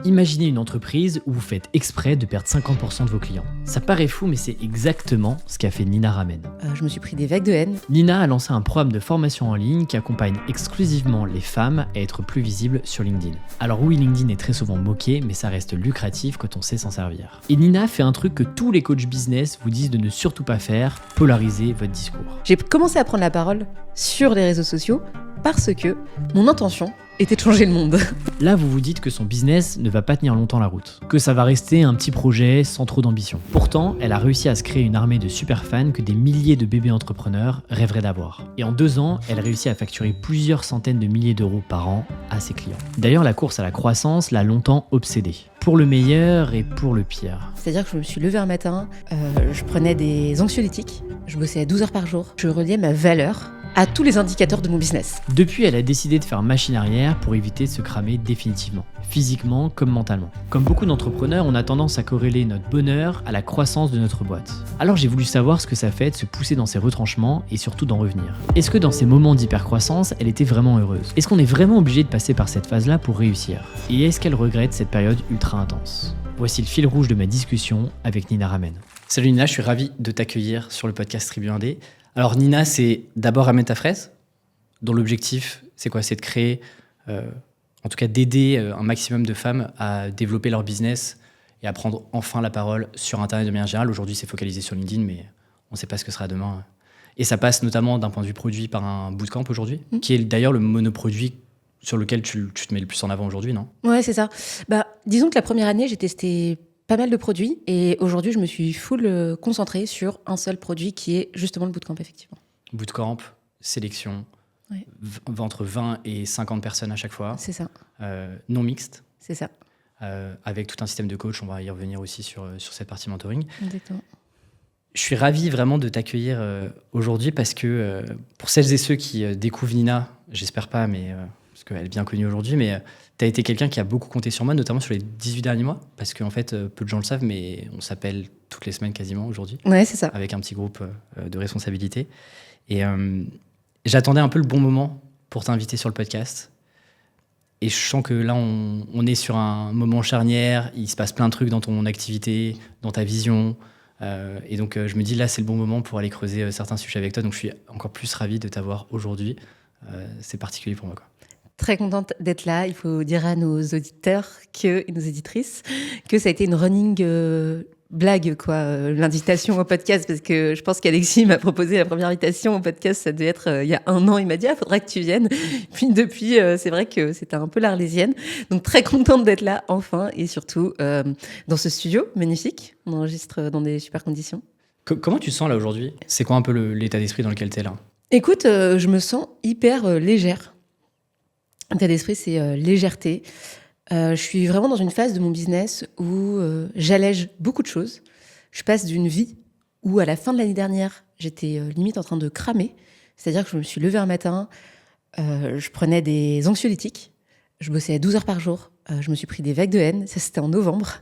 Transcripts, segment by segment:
Imaginez une entreprise où vous faites exprès de perdre 50% de vos clients. Ça paraît fou, mais c'est exactement ce qu'a fait Nina Ramen. Je me suis pris des vagues de haine. Nina a lancé un programme de formation en ligne qui accompagne exclusivement les femmes à être plus visibles sur LinkedIn. Alors oui, LinkedIn est très souvent moqué, mais ça reste lucratif quand on sait s'en servir. Et Nina fait un truc que tous les coachs business vous disent de ne surtout pas faire, polariser votre discours. J'ai commencé à prendre la parole sur les réseaux sociaux parce que mon intention était de changer le monde. Là, vous vous dites que son business ne va pas tenir longtemps la route, que ça va rester un petit projet sans trop d'ambition. Pourtant, elle a réussi à se créer une armée de super fans que des milliers de bébés entrepreneurs rêveraient d'avoir. Et en 2 ans, elle réussit à facturer plusieurs centaines de milliers d'euros par an à ses clients. D'ailleurs, la course à la croissance l'a longtemps obsédée. Pour le meilleur et pour le pire. C'est-à-dire que je me suis levée un matin, je prenais des anxiolytiques, je bossais à 12 heures par jour, je reliais ma valeur à tous les indicateurs de mon business. Depuis, elle a décidé de faire machine arrière pour éviter de se cramer définitivement, physiquement comme mentalement. Comme beaucoup d'entrepreneurs, on a tendance à corréler notre bonheur à la croissance de notre boîte. Alors j'ai voulu savoir ce que ça fait de se pousser dans ses retranchements et surtout d'en revenir. Est-ce que dans ces moments d'hypercroissance, elle était vraiment heureuse? Est-ce qu'on est vraiment obligé de passer par cette phase-là pour réussir? Et est-ce qu'elle regrette cette période ultra intense? Voici le fil rouge de ma discussion avec Nina Ramen. Salut Nina, je suis ravi de t'accueillir sur le podcast Tribu Indé. Alors Nina, c'est d'abord Ramène ta fraise, dont l'objectif, c'est quoi? C'est de créer, en tout cas d'aider un maximum de femmes à développer leur business et à prendre enfin la parole sur Internet de manière générale. Aujourd'hui, c'est focalisé sur LinkedIn, mais on ne sait pas ce que sera demain. Et ça passe notamment d'un point de vue produit par un bootcamp aujourd'hui, qui est d'ailleurs le monoproduit sur lequel tu te mets le plus en avant aujourd'hui, non? Ouais, c'est ça. Disons que la première année, j'ai testé pas mal de produits et aujourd'hui, je me suis full concentrée sur un seul produit qui est justement le bootcamp, effectivement. Bootcamp, sélection, ouais. Entre 20 et 50 personnes à chaque fois. C'est ça. Non mixte. C'est ça. Avec tout un système de coach, on va y revenir aussi sur cette partie mentoring. Exactement. Je suis ravi vraiment de t'accueillir aujourd'hui parce que pour celles et ceux qui découvrent Nina, j'espère pas, mais parce qu'elle est bien connue aujourd'hui, mais tu as été quelqu'un qui a beaucoup compté sur moi, notamment sur les 18 derniers mois, parce qu'en fait, peu de gens le savent, mais on s'appelle toutes les semaines quasiment aujourd'hui. Ouais, c'est ça. Avec un petit groupe de responsabilité. Et j'attendais un peu le bon moment pour t'inviter sur le podcast. Et je sens que là, on est sur un moment charnière, il se passe plein de trucs dans ton activité, dans ta vision. Et donc, je me dis, là, c'est le bon moment pour aller creuser certains sujets avec toi. Donc, je suis encore plus ravi de t'avoir aujourd'hui. C'est particulier pour moi, quoi. Très contente d'être là. Il faut dire à nos auditeurs et nos auditrices que ça a été une running blague, quoi, l'invitation au podcast, parce que je pense qu'Alexis m'a proposé la première invitation au podcast, ça devait être il y a 1 an. Il m'a dit, faudra que tu viennes. Puis depuis, c'est vrai que c'était un peu l'Arlésienne. Donc très contente d'être là, enfin, et surtout dans ce studio magnifique. On enregistre dans des super conditions. Comment tu te sens là aujourd'hui? C'est quoi un peu l'état d'esprit dans lequel tu es là? Écoute, je me sens hyper légère. L'état d'esprit, c'est légèreté. Je suis vraiment dans une phase de mon business où j'allège beaucoup de choses. Je passe d'une vie où, à la fin de l'année dernière, j'étais limite en train de cramer. C'est-à-dire que je me suis levée un matin, je prenais des anxiolytiques, je bossais à 12 heures par jour, je me suis pris des vagues de haine, ça c'était en novembre.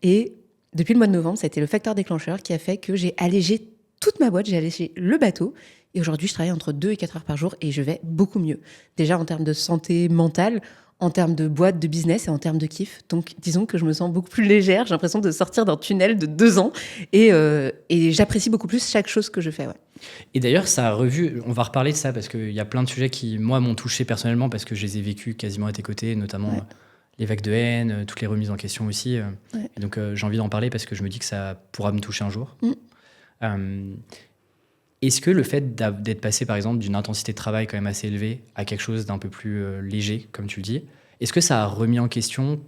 Et depuis le mois de novembre, ça a été le facteur déclencheur qui a fait que j'ai allégé toute ma boîte, j'ai allégé le bateau. Et aujourd'hui, je travaille entre 2 et 4 heures par jour et je vais beaucoup mieux. Déjà en termes de santé mentale, en termes de boîte, de business et en termes de kiff. Donc, disons que je me sens beaucoup plus légère. J'ai l'impression de sortir d'un tunnel de 2 ans et j'apprécie beaucoup plus chaque chose que je fais. Ouais. Et d'ailleurs, ça a revu, on va reparler de ça parce qu'il y a plein de sujets qui, moi, m'ont touché personnellement parce que je les ai vécus quasiment à tes côtés, notamment les vagues de haine, toutes les remises en question aussi. Ouais. Et donc, j'ai envie d'en parler parce que je me dis que ça pourra me toucher un jour. Est-ce que le fait d'être passé, par exemple, d'une intensité de travail quand même assez élevée à quelque chose d'un peu plus léger, comme tu le dis, est-ce que ça a remis en question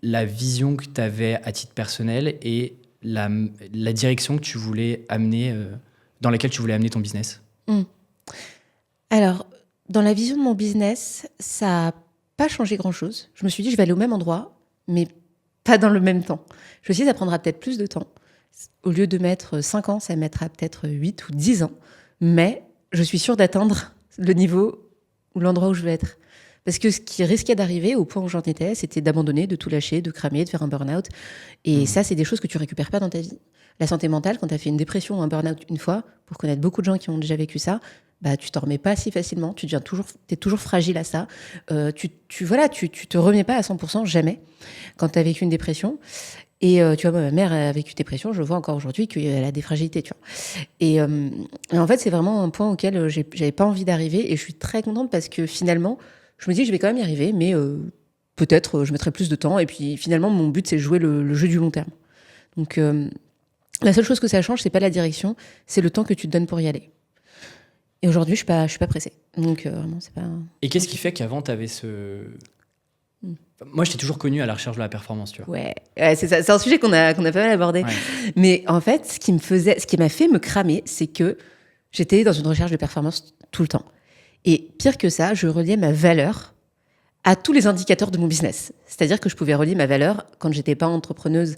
la vision que tu avais à titre personnel et la direction que tu voulais amener, dans laquelle tu voulais amener ton business? Alors, dans la vision de mon business, ça n'a pas changé grand-chose. Je me suis dit, je vais aller au même endroit, mais pas dans le même temps. Je me suis dit, ça prendra peut-être plus de temps. Au lieu de mettre 5 ans, ça mettra peut-être 8 ou 10 ans. Mais je suis sûre d'atteindre le niveau ou l'endroit où je veux être. Parce que ce qui risquait d'arriver au point où j'en étais, c'était d'abandonner, de tout lâcher, de cramer, de faire un burn-out. Et ça, c'est des choses que tu récupères pas dans ta vie. La santé mentale, quand tu as fait une dépression ou un burn-out une fois, pour connaître beaucoup de gens qui ont déjà vécu ça, bah, tu t'en remets pas si facilement. T'es toujours fragile à ça. Tu te remets pas à 100%, jamais, quand tu as vécu une dépression. Et tu vois, ma mère a vécu dépression, je vois encore aujourd'hui qu'elle a des fragilités, tu vois. Et en fait, c'est vraiment un point auquel j'avais pas envie d'arriver. Et je suis très contente parce que finalement, je me dis que je vais quand même y arriver, mais peut-être je mettrai plus de temps. Et puis finalement, mon but, c'est de jouer le jeu du long terme. Donc, la seule chose que ça change, c'est pas la direction, c'est le temps que tu te donnes pour y aller. Et aujourd'hui, je suis pas pressée. Donc, vraiment, c'est pas... Et qu'est-ce qui fait qu'avant, tu avais Moi, je t'ai toujours connu à la recherche de la performance, tu vois. Ouais, c'est ça. C'est un sujet qu'on a pas mal abordé. Ouais. Mais en fait, ce qui m'a fait me cramer, c'est que j'étais dans une recherche de performance tout le temps. Et pire que ça, je reliais ma valeur à tous les indicateurs de mon business. C'est-à-dire que je pouvais relier ma valeur, quand j'étais pas entrepreneuse,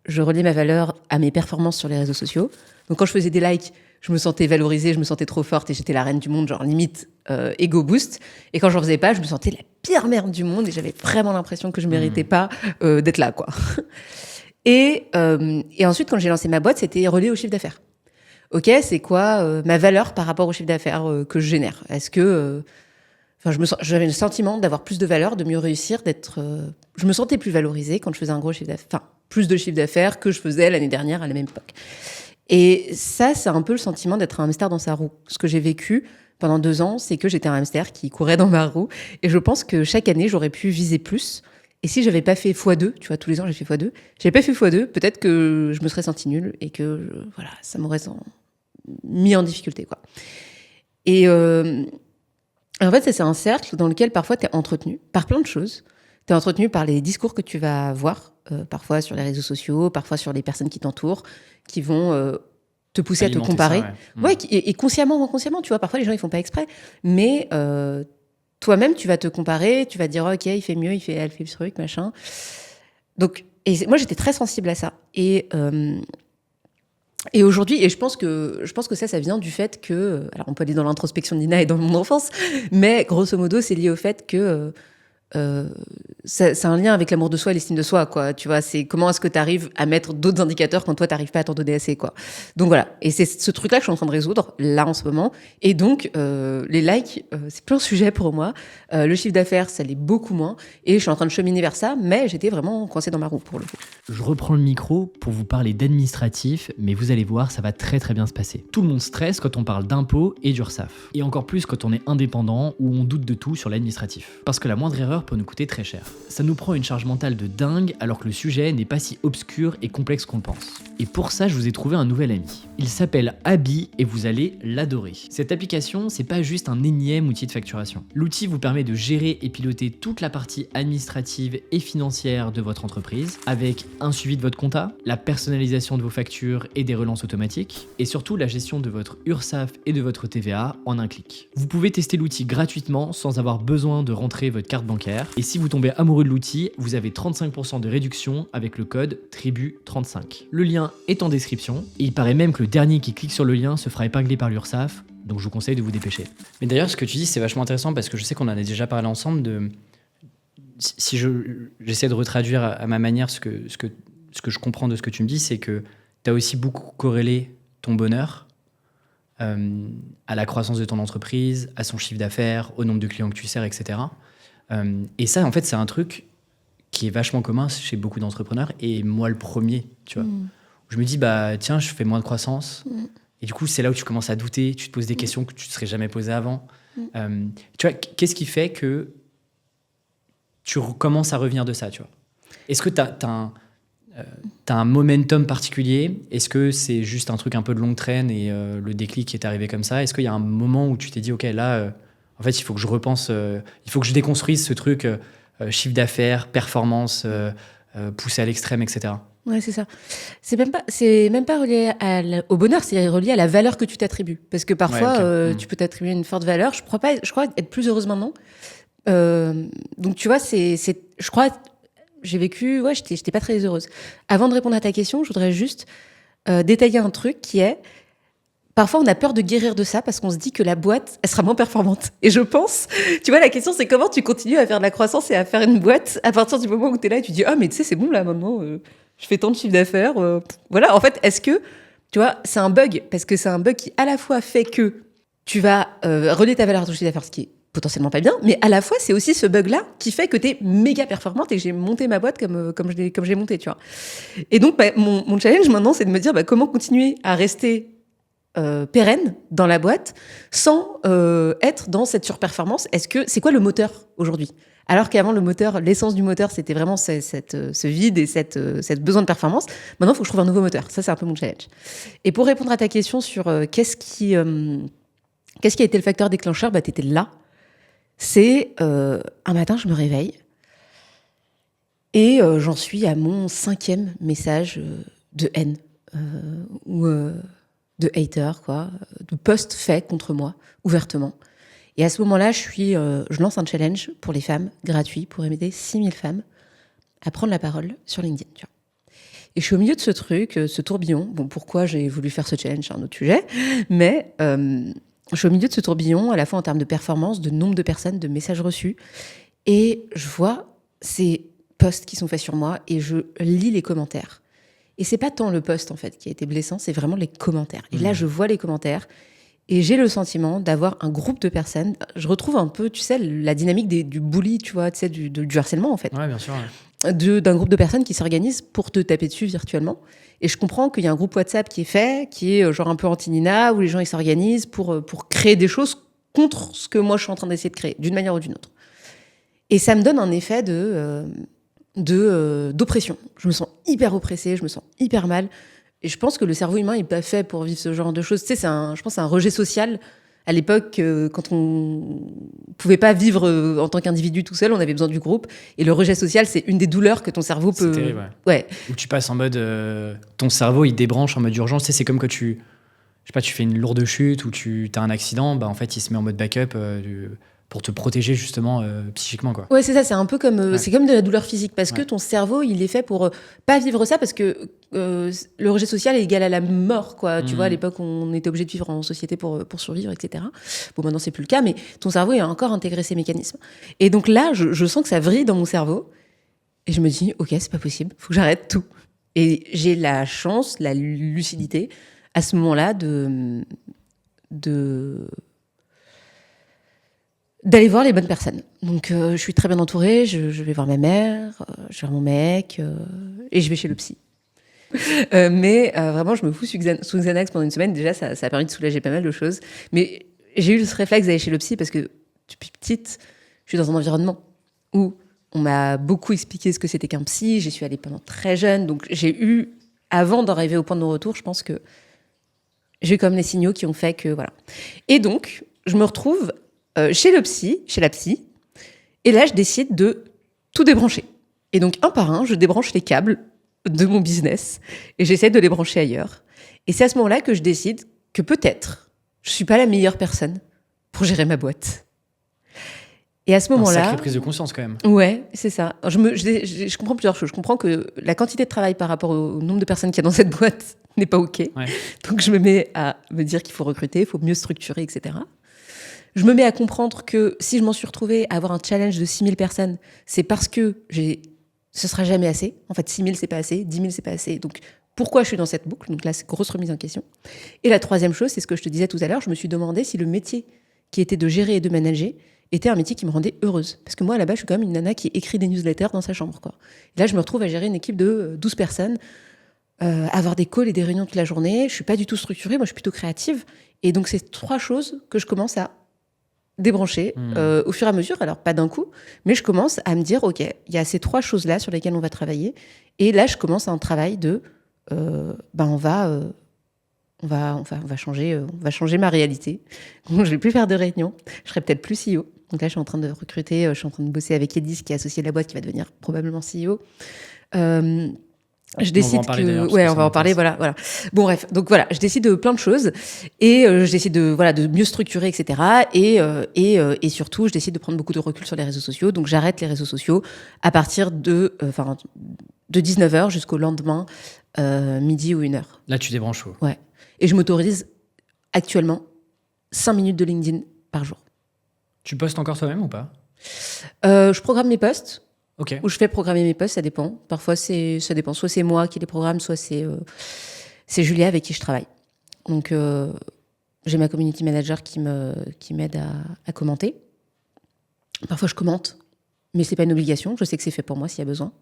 je reliais ma valeur à mes performances sur les réseaux sociaux. Donc quand je faisais des likes, je me sentais valorisée, je me sentais trop forte et j'étais la reine du monde, genre limite ego boost. Et quand j'en faisais pas, je me sentais la pire merde du monde et j'avais vraiment l'impression que je méritais pas d'être là, quoi. Et ensuite, quand j'ai lancé ma boîte, c'était relié au chiffre d'affaires. Ok, c'est quoi ma valeur par rapport au chiffre d'affaires que je génère ? Est-ce que j'avais le sentiment d'avoir plus de valeur, de mieux réussir, je me sentais plus valorisée quand je faisais un gros chiffre d'affaires, enfin plus de chiffre d'affaires que je faisais l'année dernière à la même époque. Et ça, c'est un peu le sentiment d'être un hamster dans sa roue. Ce que j'ai vécu pendant 2 ans, c'est que j'étais un hamster qui courait dans ma roue. Et je pense que chaque année, j'aurais pu viser plus. Et si j'avais pas fait x2, tu vois, tous les ans, j'ai fait x2. J'avais pas fait x2, peut-être que je me serais sentie nulle et que, voilà, ça m'aurait mis en difficulté, quoi. Et en fait, ça, c'est un cercle dans lequel parfois t'es entretenu par plein de choses. T'es entretenu par les discours que tu vas voir, parfois sur les réseaux sociaux, parfois sur les personnes qui t'entourent, qui vont te pousser à te comparer. Ça, ouais. Et consciemment ou inconsciemment, tu vois, parfois les gens ils font pas exprès, mais toi-même tu vas te comparer, tu vas te dire ok, il fait mieux, elle fait le truc, machin. Donc, moi j'étais très sensible à ça. Et aujourd'hui, et je pense que ça vient du fait que, alors on peut aller dans l'introspection de Nina et dans mon enfance, mais grosso modo c'est lié au fait que c'est un lien avec l'amour de soi et l'estime de soi, quoi. Tu vois, c'est comment est-ce que tu arrives à mettre d'autres indicateurs quand toi t'arrives pas à t'en donner assez, quoi. Donc voilà, et c'est ce truc-là que je suis en train de résoudre là en ce moment. Et donc les likes, c'est plus un sujet pour moi. Le chiffre d'affaires, ça l'est beaucoup moins. Et je suis en train de cheminer vers ça, mais j'étais vraiment coincée dans ma roue pour le coup. Je reprends le micro pour vous parler d'administratif, mais vous allez voir, ça va très très bien se passer. Tout le monde stresse quand on parle d'impôts et d'URSSAF. Et encore plus quand on est indépendant ou on doute de tout sur l'administratif. Parce que la moindre erreur peut nous coûter très cher. Ça nous prend une charge mentale de dingue alors que le sujet n'est pas si obscur et complexe qu'on le pense. Et pour ça, je vous ai trouvé un nouvel ami. Il s'appelle Abi et vous allez l'adorer. Cette application, c'est pas juste un énième outil de facturation. L'outil vous permet de gérer et piloter toute la partie administrative et financière de votre entreprise avec un suivi de votre compta, la personnalisation de vos factures et des relances automatiques et surtout la gestion de votre URSSAF et de votre TVA en un clic. Vous pouvez tester l'outil gratuitement sans avoir besoin de rentrer votre carte bancaire et si vous tombez amoureux de l'outil, vous avez 35% de réduction avec le code TRIBU35. Le lien est en description et il paraît même que le dernier qui clique sur le lien se fera épingler par l'URSSAF, donc je vous conseille de vous dépêcher. Mais d'ailleurs, ce que tu dis, c'est vachement intéressant parce que je sais qu'on en a déjà parlé ensemble de... Si j'essaie de retraduire à ma manière ce que je comprends de ce que tu me dis, c'est que tu as aussi beaucoup corrélé ton bonheur à la croissance de ton entreprise, à son chiffre d'affaires, au nombre de clients que tu sers, etc. Et ça, en fait, c'est un truc qui est vachement commun chez beaucoup d'entrepreneurs, et moi le premier, tu vois. Je me dis, bah tiens, je fais moins de croissance. Et du coup, c'est là où tu commences à douter, tu te poses des questions que tu ne te serais jamais posées avant. Tu vois, qu'est-ce qui fait que tu commences à revenir de ça, tu vois? Est-ce que t'as un momentum particulier? Est-ce que c'est juste un truc un peu de longue traîne et le déclic est arrivé comme ça? Est-ce qu'il y a un moment où tu t'es dit, ok, là, en fait, il faut que je repense, il faut que je déconstruise ce truc chiffre d'affaires, performance, poussé à l'extrême, etc. Ouais, c'est ça. C'est même pas relié au bonheur, c'est relié à la valeur que tu t'attribues. Parce que parfois, tu peux t'attribuer une forte valeur. Je crois être plus heureuse maintenant. Donc, tu vois, je crois, j'ai vécu, j'étais pas très heureuse. Avant de répondre à ta question, je voudrais juste détailler un truc qui est, parfois on a peur de guérir de ça parce qu'on se dit que la boîte, elle sera moins performante. Et je pense, tu vois, la question c'est comment tu continues à faire de la croissance et à faire une boîte à partir du moment où tu es là et tu dis « Ah, mais tu sais, c'est bon là maintenant, je fais tant de chiffre d'affaires. Voilà, en fait, est-ce que, tu vois, c'est un bug parce que c'est un bug qui à la fois fait que tu vas relier ta valeur à ton chiffre d'affaires, ce qui est potentiellement pas bien, mais à la fois, c'est aussi ce bug-là qui fait que tu es méga performante et que j'ai monté ma boîte comme j'ai monté, tu vois. Et donc, mon challenge maintenant, c'est de me dire comment continuer à rester pérenne dans la boîte sans être dans cette surperformance. C'est quoi le moteur aujourd'hui ? Alors qu'avant, le moteur, l'essence du moteur, c'était vraiment ce vide et cette besoin de performance. Maintenant, il faut que je trouve un nouveau moteur. Ça, c'est un peu mon challenge. Et pour répondre à ta question sur qu'est-ce qui a été le facteur déclencheur, tu étais là. C'est un matin, je me réveille et j'en suis à mon 5e message de haine ou de hater, quoi, de posts faits contre moi, ouvertement. Et à ce moment-là, je lance un challenge pour les femmes, gratuit, pour aider 6000 femmes à prendre la parole sur LinkedIn. Tu vois. Et je suis au milieu de ce truc, ce tourbillon. Bon, pourquoi j'ai voulu faire ce challenge, c'est un autre sujet. Mais je suis au milieu de ce tourbillon, à la fois en termes de performance, de nombre de personnes, de messages reçus. Et je vois ces posts qui sont faits sur moi et je lis les commentaires. Et c'est pas tant le post, en fait, qui a été blessant, c'est vraiment les commentaires. Et là, je vois les commentaires et j'ai le sentiment d'avoir un groupe de personnes. Je retrouve un peu, tu sais, la dynamique du bully, tu vois, tu sais, du harcèlement, en fait. Ouais, bien sûr. Ouais. D'un groupe de personnes qui s'organisent pour te taper dessus virtuellement. Et je comprends qu'il y a un groupe WhatsApp qui est fait, qui est genre un peu anti-Nina, où les gens ils s'organisent pour créer des choses contre ce que moi je suis en train d'essayer de créer, d'une manière ou d'une autre. Et ça me donne un effet d'oppression. Je me sens hyper oppressée, je me sens hyper mal. Et je pense que le cerveau humain n'est pas fait pour vivre ce genre de choses. Tu sais, je pense que c'est un rejet social. À l'époque, quand on pouvait pas vivre en tant qu'individu tout seul, on avait besoin du groupe. Et le rejet social, c'est une des douleurs que ton cerveau peut... C'est terrible, ouais. Où tu passes en mode... ton cerveau, il débranche en mode urgence. Tu sais, c'est comme quand tu fais une lourde chute ou tu as un accident, en fait, il se met en mode backup pour te protéger justement psychiquement, quoi. Ouais, c'est ça, c'est un peu comme c'est comme de la douleur physique parce que ton cerveau, il est fait pour pas vivre ça parce que le rejet social est égal à la mort, quoi. Tu vois, à l'époque, on était obligé de vivre en société pour survivre, etc. Bon, maintenant, c'est plus le cas, mais ton cerveau a encore intégré ces mécanismes. Et donc là, je sens que ça vrille dans mon cerveau et je me dis, ok, c'est pas possible, faut que j'arrête tout. Et j'ai la chance, la lucidité à ce moment-là d'aller voir les bonnes personnes. Donc, je suis très bien entourée. Je vais voir ma mère, je vais voir mon mec, et je vais chez le psy. Mais vraiment, je me fous sous Xanax pendant une semaine. Déjà, ça a permis de soulager pas mal de choses. Mais j'ai eu ce réflexe d'aller chez le psy parce que depuis petite, je suis dans un environnement où on m'a beaucoup expliqué ce que c'était qu'un psy. J'y suis allée pendant très jeune. Donc, j'ai eu, avant d'arriver au point de non-retour, je pense que j'ai eu comme les signaux qui ont fait que, voilà. Et donc, je me retrouve chez la psy, et là, je décide de tout débrancher. Et donc, un par un, je débranche les câbles de mon business, et j'essaie de les brancher ailleurs. Et c'est à ce moment-là que je décide que peut-être, je suis pas la meilleure personne pour gérer ma boîte. Et à ce moment-là... Sacrée prise de conscience, quand même. Ouais, c'est ça. Je comprends plusieurs choses. Je comprends que la quantité de travail par rapport au nombre de personnes qu'il y a dans cette boîte n'est pas OK. Ouais. Donc, je me mets à me dire qu'il faut recruter, il faut mieux structurer, etc. Je me mets à comprendre que si je m'en suis retrouvée à avoir un challenge de 6000 personnes, c'est parce que ce sera jamais assez. En fait, 6000, c'est pas assez. 10 000, c'est pas assez. Donc, pourquoi je suis dans cette boucle ? Donc là, c'est grosse remise en question. Et la troisième chose, c'est ce que je te disais tout à l'heure. Je me suis demandé si le métier qui était de gérer et de manager était un métier qui me rendait heureuse. Parce que moi, là-bas, je suis quand même une nana qui écrit des newsletters dans sa chambre, quoi. Et là, je me retrouve à gérer une équipe de 12 personnes, avoir des calls et des réunions toute la journée. Je suis pas du tout structurée. Moi, je suis plutôt créative. Et donc, c'est 3 choses que je commence à débrancher au fur et à mesure, alors pas d'un coup, mais je commence à me dire, ok, il y a ces 3 choses-là sur lesquelles on va travailler, et là, je commence un travail de, on va changer ma réalité. Donc, je vais plus faire de réunions, je serai peut-être plus CEO. Donc là, je suis en train de recruter, je suis en train de bosser avec Edis, qui est associé de la boîte, qui va devenir probablement CEO. Je décide on va en parler, voilà. Bon, bref, donc voilà, je décide de plein de choses et je décide de mieux structurer, etc. Et surtout, je décide de prendre beaucoup de recul sur les réseaux sociaux. Donc, j'arrête les réseaux sociaux à partir de 19h jusqu'au lendemain, midi ou 1h. Là, tu débranches. Ouais. Et je m'autorise actuellement 5 minutes de LinkedIn par jour. Tu postes encore toi-même ou pas? Je programme mes posts. Ok. Ou je fais programmer mes posts, ça dépend. Parfois, ça dépend. Soit c'est moi qui les programme, soit c'est Julia avec qui je travaille. Donc, j'ai ma community manager qui m'aide à commenter. Parfois, je commente, mais c'est pas une obligation. Je sais que c'est fait pour moi s'il y a besoin.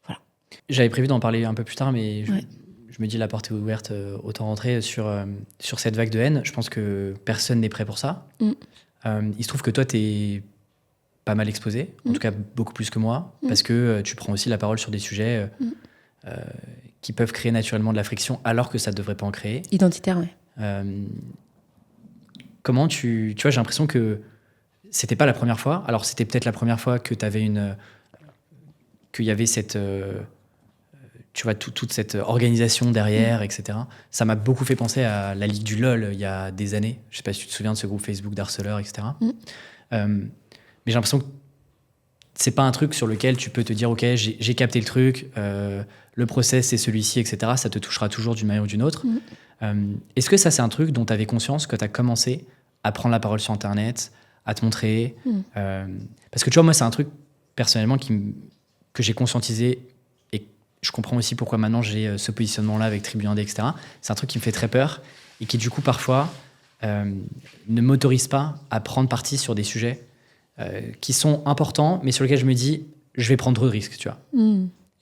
Voilà. J'avais prévu d'en parler un peu plus tard, mais Ouais. je me dis la porte est ouverte, autant rentrer sur cette vague de haine. Je pense que personne n'est prêt pour ça. Il se trouve que toi, t'es pas mal exposé, en tout cas beaucoup plus que moi, parce que tu prends aussi la parole sur des sujets qui peuvent créer naturellement de la friction, alors que ça ne devrait pas en créer. Identitaire, ouais. Comment tu vois, j'ai l'impression que c'était pas la première fois. Alors c'était peut-être la première fois que qu'il y avait cette tu vois, toute cette organisation derrière, etc. Ça m'a beaucoup fait penser à la Ligue du LOL il y a des années. Je sais pas si tu te souviens de ce groupe Facebook d'harceleurs, etc. Mais j'ai l'impression que c'est pas un truc sur lequel tu peux te dire ok, j'ai capté le truc, le process c'est celui-ci, etc. Ça te touchera toujours d'une manière ou d'une autre. Est-ce que ça c'est un truc dont tu avais conscience quand tu as commencé à prendre la parole sur Internet, à te montrer parce que tu vois, moi c'est un truc personnellement que j'ai conscientisé, et je comprends aussi pourquoi maintenant j'ai ce positionnement-là avec Tribu Indé, etc. C'est un truc qui me fait très peur et qui du coup parfois ne m'autorise pas à prendre parti sur des sujets qui sont importants, mais sur lesquels je me dis, je vais prendre trop de risques, tu vois.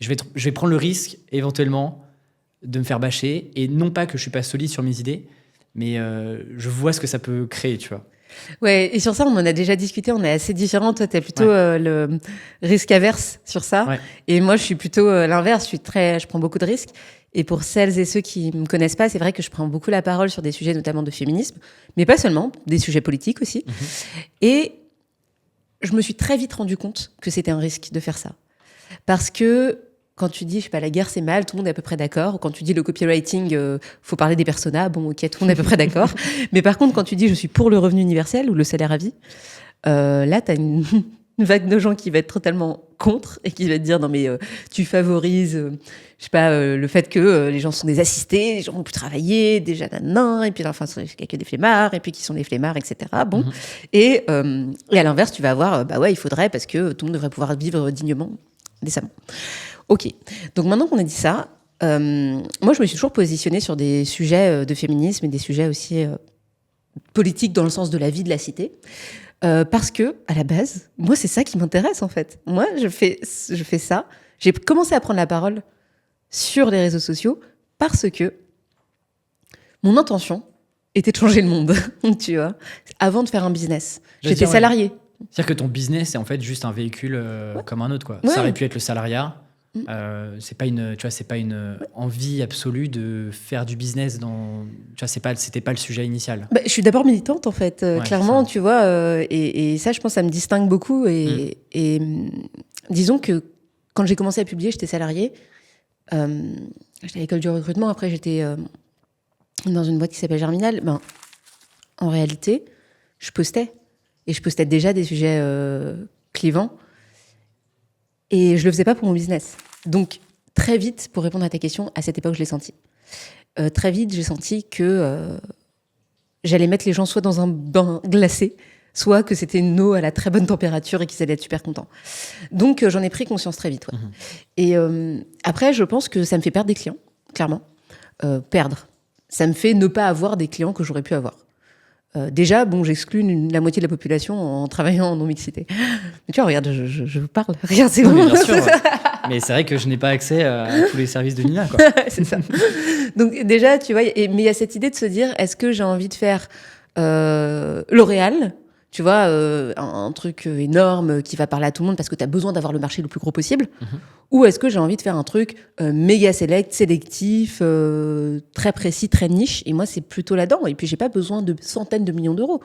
Je vais prendre le risque, éventuellement, de me faire bâcher, et non pas que je suis pas solide sur mes idées, mais je vois ce que ça peut créer, tu vois. Ouais, et sur ça, on en a déjà discuté, on est assez différents. Toi, t'es plutôt le risque averse sur ça. Ouais. Et moi, je suis plutôt l'inverse, je prends beaucoup de risques. Et pour celles et ceux qui me connaissent pas, c'est vrai que je prends beaucoup la parole sur des sujets, notamment de féminisme, mais pas seulement, des sujets politiques aussi. Et je me suis très vite rendu compte que c'était un risque de faire ça. Parce que quand tu dis, je sais pas, la guerre c'est mal, tout le monde est à peu près d'accord. Ou quand tu dis le copywriting, faut parler des personas, bon ok, tout le monde est à peu près d'accord. Mais par contre, quand tu dis je suis pour le revenu universel ou le salaire à vie, là t'as une vague de gens qui va être totalement contre et qui va te dire non mais tu favorises, je sais pas, le fait que les gens sont des assistés, les gens vont plus travailler, déjà nanan, et puis enfin il y a que des flemmards, et puis qui sont des flemmards, etc. Bon, et à l'inverse tu vas avoir bah ouais il faudrait parce que tout le monde devrait pouvoir vivre dignement, décemment. Ok, donc maintenant qu'on a dit ça, moi je me suis toujours positionnée sur des sujets de féminisme et des sujets aussi politiques dans le sens de la vie de la cité. Parce que, à la base, moi, c'est ça qui m'intéresse, en fait. Moi, je fais ça. J'ai commencé à prendre la parole sur les réseaux sociaux parce que mon intention était de changer le monde, tu vois, avant de faire un business. J'étais salariée. C'est-à-dire que ton business est en fait juste un véhicule comme un autre, quoi. Ouais. Ça aurait pu être le salariat. C'est pas une envie absolue de faire du business tu vois, c'était pas le sujet initial. Bah, je suis d'abord militante en fait, clairement, tu vois, et ça je pense ça me distingue beaucoup et disons que quand j'ai commencé à publier, j'étais salariée, j'étais à l'école du recrutement, après j'étais dans une boîte qui s'appelle Germinal. En réalité, je postais déjà des sujets clivants. Et je le faisais pas pour mon business. Donc, très vite, pour répondre à ta question, à cette époque, je l'ai senti. Très vite, j'ai senti que j'allais mettre les gens soit dans un bain glacé, soit que c'était une eau à la très bonne température et qu'ils allaient être super contents. Donc, j'en ai pris conscience très vite. Ouais. Et après, je pense que ça me fait perdre des clients, clairement. Perdre. Ça me fait ne pas avoir des clients que j'aurais pu avoir. Déjà, bon, j'exclus la moitié de la population en travaillant en non-mixité. Mais tu vois, regarde, je vous parle. Regarde, c'est bon. Bien sûr, ouais. Mais c'est vrai que je n'ai pas accès à tous les services de Nina, quoi. C'est ça. Donc déjà, tu vois, mais il y a cette idée de se dire, est-ce que j'ai envie de faire L'Oréal, tu vois, un truc énorme qui va parler à tout le monde parce que tu as besoin d'avoir le marché le plus gros possible, ou est-ce que j'ai envie de faire un truc méga sélectif, très précis, très niche, et moi c'est plutôt là-dedans, et puis j'ai pas besoin de centaines de millions d'euros.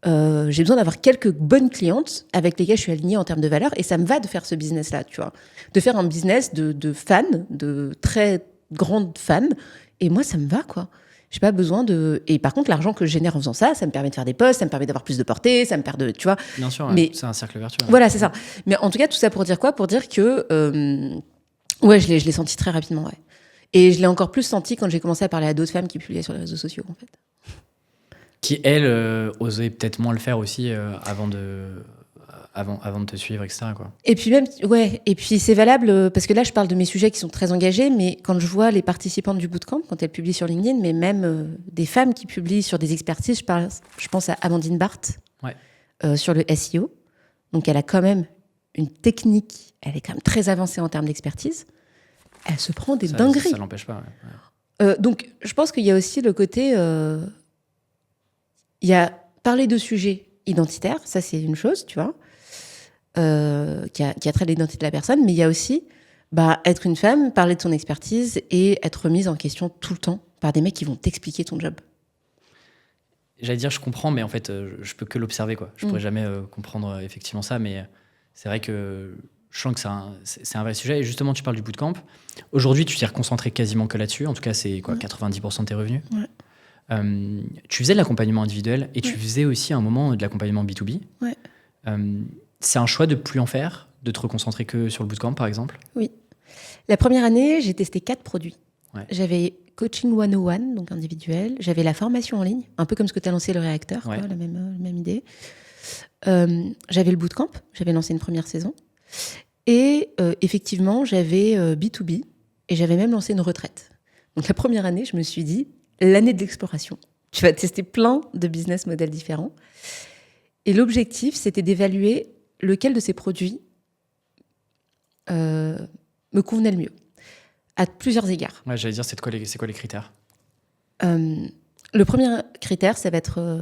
J'ai besoin d'avoir quelques bonnes clientes avec lesquelles je suis alignée en termes de valeur, et ça me va de faire ce business-là, tu vois, de faire un business de fans, de très grandes fans, et moi ça me va, quoi. J'ai pas besoin de... Et par contre, l'argent que je génère en faisant ça, ça me permet de faire des posts, ça me permet d'avoir plus de portée, ça me permet de... Tu vois. Bien sûr, mais... c'est un cercle vertueux. Voilà, c'est ça. Mais en tout cas, tout ça pour dire quoi ? Pour dire que... ouais, je l'ai senti très rapidement, ouais. Et je l'ai encore plus senti quand j'ai commencé à parler à d'autres femmes qui publiaient sur les réseaux sociaux, en fait. Qui, elles, osaient peut-être moins le faire aussi avant de te suivre, etc., quoi. Et puis même, ouais, et puis c'est valable, parce que là, je parle de mes sujets qui sont très engagés, mais quand je vois les participantes du bootcamp, quand elles publient sur LinkedIn, mais même des femmes qui publient sur des expertises, je pense à Amandine Barthes, sur le SEO. Donc elle a quand même une technique, elle est quand même très avancée en termes d'expertise. Elle se prend des dingueries. Ça l'empêche pas, ouais. Donc je pense qu'il y a aussi le côté... il y a parler de sujets identitaires, ça c'est une chose, tu vois, qui a trait à l'identité de la personne, mais il y a aussi être une femme, parler de son expertise et être remise en question tout le temps par des mecs qui vont t'expliquer ton job. J'allais dire, je comprends, mais en fait, je peux que l'observer, quoi. Je pourrais jamais comprendre effectivement ça, mais c'est vrai que je sens que c'est un vrai sujet. Et justement, tu parles du bootcamp. Aujourd'hui, tu t'es reconcentré quasiment que là-dessus. En tout cas, c'est quoi, 90% de tes revenus. Ouais. Tu faisais de l'accompagnement individuel et tu faisais aussi à un moment de l'accompagnement B2B. Ouais. C'est un choix de plus en faire, de te reconcentrer que sur le bootcamp, par exemple? Oui. La première année, j'ai testé 4 produits. Ouais. J'avais Coaching 101, donc individuel. J'avais la formation en ligne, un peu comme ce que tu as lancé le réacteur, quoi, la même idée. J'avais le bootcamp, j'avais lancé une première saison. Et effectivement, j'avais B2B et j'avais même lancé une retraite. Donc la première année, je me suis dit, l'année de l'exploration. Tu vas tester plein de business models différents. Et l'objectif, c'était d'évaluer lequel de ces produits me convenait le mieux, à plusieurs égards. Ouais, j'allais dire, c'est quoi les critères? Le premier critère, ça va être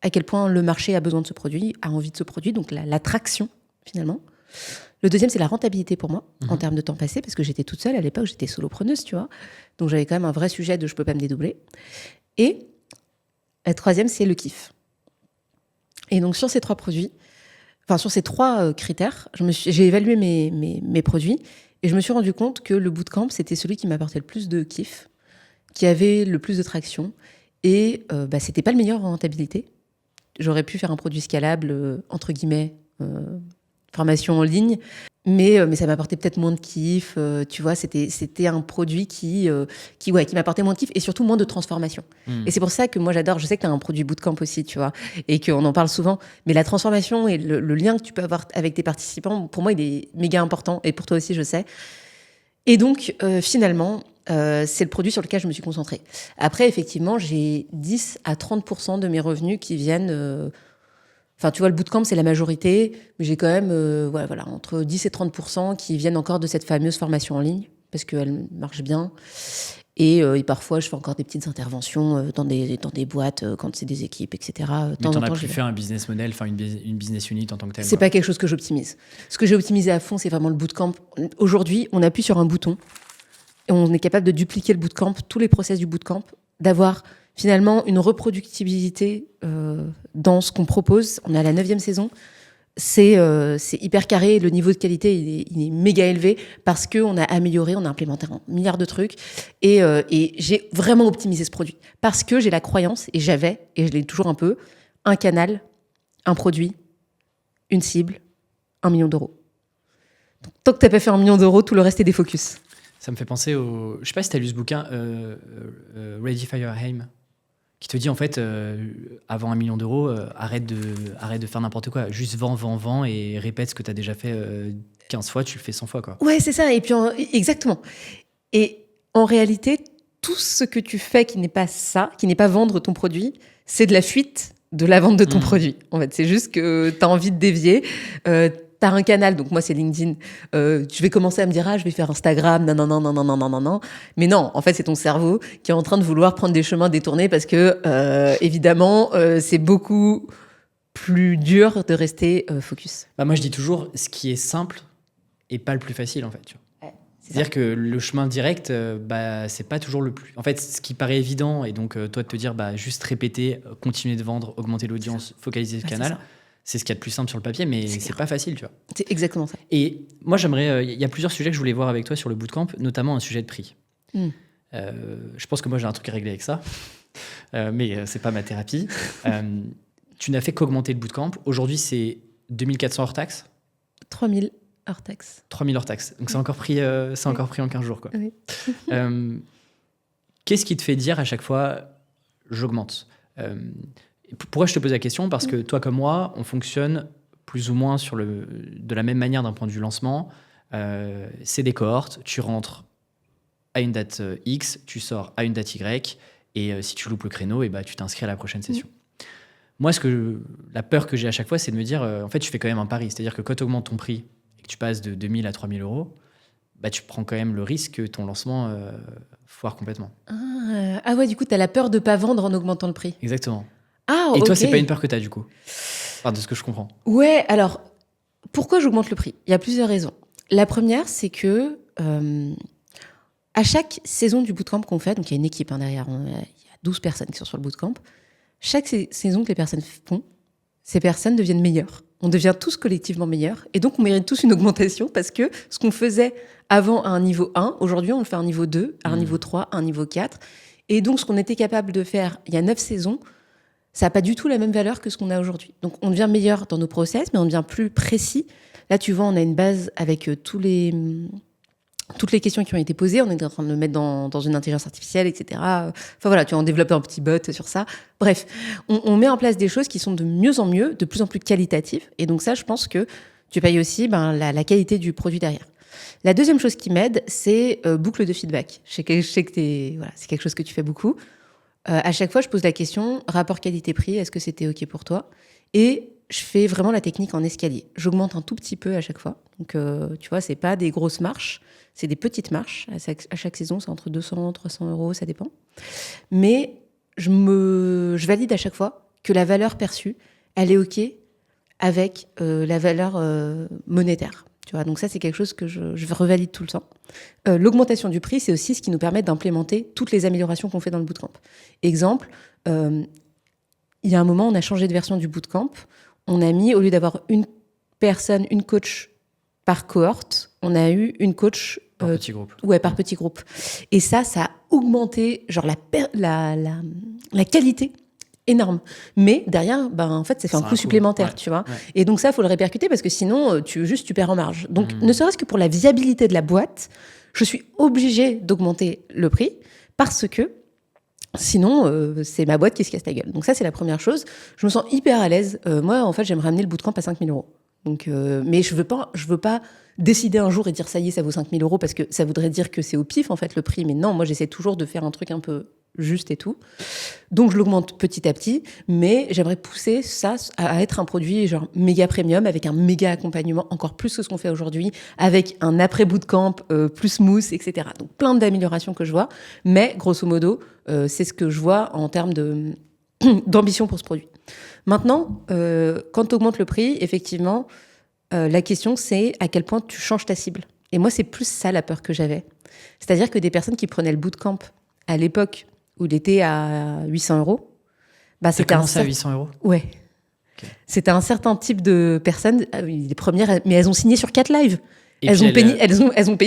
à quel point le marché a besoin de ce produit, a envie de ce produit, donc l'attraction, finalement. Le deuxième, c'est la rentabilité pour moi, en termes de temps passé, parce que j'étais toute seule à l'époque, j'étais solopreneuse, tu vois. Donc j'avais quand même un vrai sujet de je peux pas me dédoubler. Et la troisième, c'est le kiff. Et donc sur ces 3 produits, sur ces 3 critères, j'ai évalué mes produits et je me suis rendu compte que le bootcamp, c'était celui qui m'apportait le plus de kiff, qui avait le plus de traction et c'était pas le meilleur en rentabilité. J'aurais pu faire un produit scalable, entre guillemets, formation en ligne, mais ça m'apportait peut-être moins de kiff, tu vois, c'était un produit qui m'apportait moins de kiff et surtout moins de transformation. Et c'est pour ça que moi j'adore, je sais que tu as un produit bootcamp aussi, tu vois, et qu'on en parle souvent, mais la transformation et le lien que tu peux avoir avec tes participants, pour moi il est méga important, et pour toi aussi je sais. Et donc finalement, c'est le produit sur lequel je me suis concentrée. Après, effectivement, j'ai 10 à 30% de mes revenus qui viennent... tu vois, le bootcamp, c'est la majorité, mais j'ai quand même entre 10 et 30% qui viennent encore de cette fameuse formation en ligne, parce qu'elle marche bien. Et parfois, je fais encore des petites interventions dans des boîtes, quand c'est des équipes, etc. Mais t'en as plus fait un business model, une business unit en tant que tel. C'est pas quelque chose que j'optimise. Ce que j'ai optimisé à fond, c'est vraiment le bootcamp. Aujourd'hui, on appuie sur un bouton et on est capable de dupliquer le bootcamp, tous les process du bootcamp, d'avoir finalement une reproductibilité dans ce qu'on propose. On est à la 9e saison. C'est hyper carré. Le niveau de qualité, il est méga élevé parce qu'on a amélioré, on a implémenté un milliard de trucs. Et j'ai vraiment optimisé ce produit. Parce que j'ai la croyance, et je l'ai toujours un peu, un canal, un produit, une cible, 1 million d'euros. Donc, tant que tu n'as pas fait 1 million d'euros, tout le reste est des focus. Ça me fait penser au... Je sais pas si tu as lu ce bouquin, Ready Fire Aim, qui te dit en fait, avant 1 million d'euros, arrête de faire n'importe quoi. Juste vends et répète ce que tu as déjà fait 15 fois, tu le fais 100 fois, quoi. Ouais, c'est ça. Et puis, exactement. Et en réalité, tout ce que tu fais qui n'est pas ça, qui n'est pas vendre ton produit, c'est de la fuite de la vente de ton produit. En fait, c'est juste que tu as envie de dévier. T'as un canal, donc moi c'est LinkedIn. Je vais commencer à me dire je vais faire Instagram, non. Mais non, en fait c'est ton cerveau qui est en train de vouloir prendre des chemins détournés parce que évidemment c'est beaucoup plus dur de rester focus. Moi je dis toujours, ce qui est simple est pas le plus facile en fait. Tu vois. Ouais, c'est-à-dire que le chemin direct, c'est pas toujours le plus. En fait, ce qui paraît évident et donc toi de te dire juste répéter, continuer de vendre, augmenter l'audience, focaliser le canal. C'est ce qu'il y a de plus simple sur le papier, mais c'est pas facile, tu vois. C'est exactement ça. Et moi, j'aimerais... Il y a plusieurs sujets que je voulais voir avec toi sur le bootcamp, notamment un sujet de prix. Je pense que moi, j'ai un truc à régler avec ça, mais c'est pas ma thérapie. Tu n'as fait qu'augmenter le bootcamp. Aujourd'hui, c'est 2400 hors taxe. 3000. hors taxe. 3 000 hors taxe. Donc, c'est encore pris en 15 jours, quoi. Oui. Qu'est-ce qui te fait dire à chaque fois « j'augmente » Pourquoi je te pose la question ? Parce que toi comme moi, on fonctionne plus ou moins de la même manière d'un point de vue lancement. C'est des cohortes, tu rentres à une date X, tu sors à une date Y, et si tu loupes le créneau, tu t'inscris à la prochaine session. Moi, la peur que j'ai à chaque fois, c'est de me dire, en fait, tu fais quand même un pari. C'est-à-dire que quand tu augmentes ton prix et que tu passes de 2 000 à 3 000 euros, tu prends quand même le risque que ton lancement foire complètement. Ah ouais, du coup, tu as la peur de ne pas vendre en augmentant le prix. Exactement. Ah, et toi, ok. c'est pas une peur que tu as, du coup, de ce que je comprends. Ouais, alors, pourquoi j'augmente le prix ? Il y a plusieurs raisons. La première, c'est que à chaque saison du bootcamp qu'on fait, donc il y a une équipe derrière, il y a 12 personnes qui sont sur le bootcamp, chaque saison que les personnes font, ces personnes deviennent meilleures. On devient tous collectivement meilleurs, et donc on mérite tous une augmentation, parce que ce qu'on faisait avant à un niveau 1, aujourd'hui on le fait à un niveau 2, à un niveau 3, à un niveau 4, et donc ce qu'on était capable de faire il y a 9 saisons, ça n'a pas du tout la même valeur que ce qu'on a aujourd'hui. Donc, on devient meilleur dans nos process, mais on devient plus précis. Là, tu vois, on a une base avec toutes les questions qui ont été posées. On est en train de le mettre dans une intelligence artificielle, etc. Enfin, voilà, tu vois, on développe un petit bot sur ça. Bref, on met en place des choses qui sont de mieux en mieux, de plus en plus qualitatives. Et donc ça, je pense que tu payes aussi la qualité du produit derrière. La deuxième chose qui m'aide, c'est boucle de feedback. Je sais que c'est quelque chose que tu fais beaucoup. À chaque fois, je pose la question, rapport qualité-prix, est-ce que c'était OK pour toi ? Et je fais vraiment la technique en escalier. J'augmente un tout petit peu à chaque fois. Donc, tu vois, c'est pas des grosses marches, c'est des petites marches. À chaque saison, c'est entre 200 300 euros, ça dépend. Mais je valide à chaque fois que la valeur perçue, elle est OK avec la valeur monétaire. Tu vois, donc ça, c'est quelque chose que je revalide tout le temps. L'augmentation du prix, c'est aussi ce qui nous permet d'implémenter toutes les améliorations qu'on fait dans le bootcamp. Exemple, il y a un moment, on a changé de version du bootcamp. On a mis, au lieu d'avoir une coach par cohorte, on a eu une coach... Par petit groupe. Ouais, par petit groupe. Et ça a augmenté la qualité énorme. Mais derrière, en fait, ça fait un coût supplémentaire, ouais, tu vois. Ouais. Et donc ça, il faut le répercuter parce que sinon, tu perds en marge. Donc, ne serait-ce que pour la viabilité de la boîte, je suis obligée d'augmenter le prix parce que sinon, c'est ma boîte qui se casse la gueule. Donc ça, c'est la première chose. Je me sens hyper à l'aise. Moi, en fait, j'aimerais ramener le bootcamp à 5 000 euros. Donc, mais je veux pas décider un jour et dire ça y est, ça vaut 5 000 euros parce que ça voudrait dire que c'est au pif, en fait, le prix. Mais non, moi, j'essaie toujours de faire un truc un peu juste et tout. Donc, je l'augmente petit à petit, mais j'aimerais pousser ça à être un produit genre méga premium avec un méga accompagnement, encore plus que ce qu'on fait aujourd'hui, avec un après bootcamp plus smooth, etc. Donc, plein d'améliorations que je vois, mais grosso modo, c'est ce que je vois en termes d'ambition pour ce produit. Maintenant, quand tu augmentes le prix, effectivement, la question, c'est à quel point tu changes ta cible. Et moi, c'est plus ça la peur que j'avais. C'est-à-dire que des personnes qui prenaient le bootcamp à l'époque où il était à 800 euros, c'était commencé à 800 euros ? Ouais. Okay. C'était un certain type de personnes, les premières, mais elles ont signé sur 4 lives. Elles ont payé,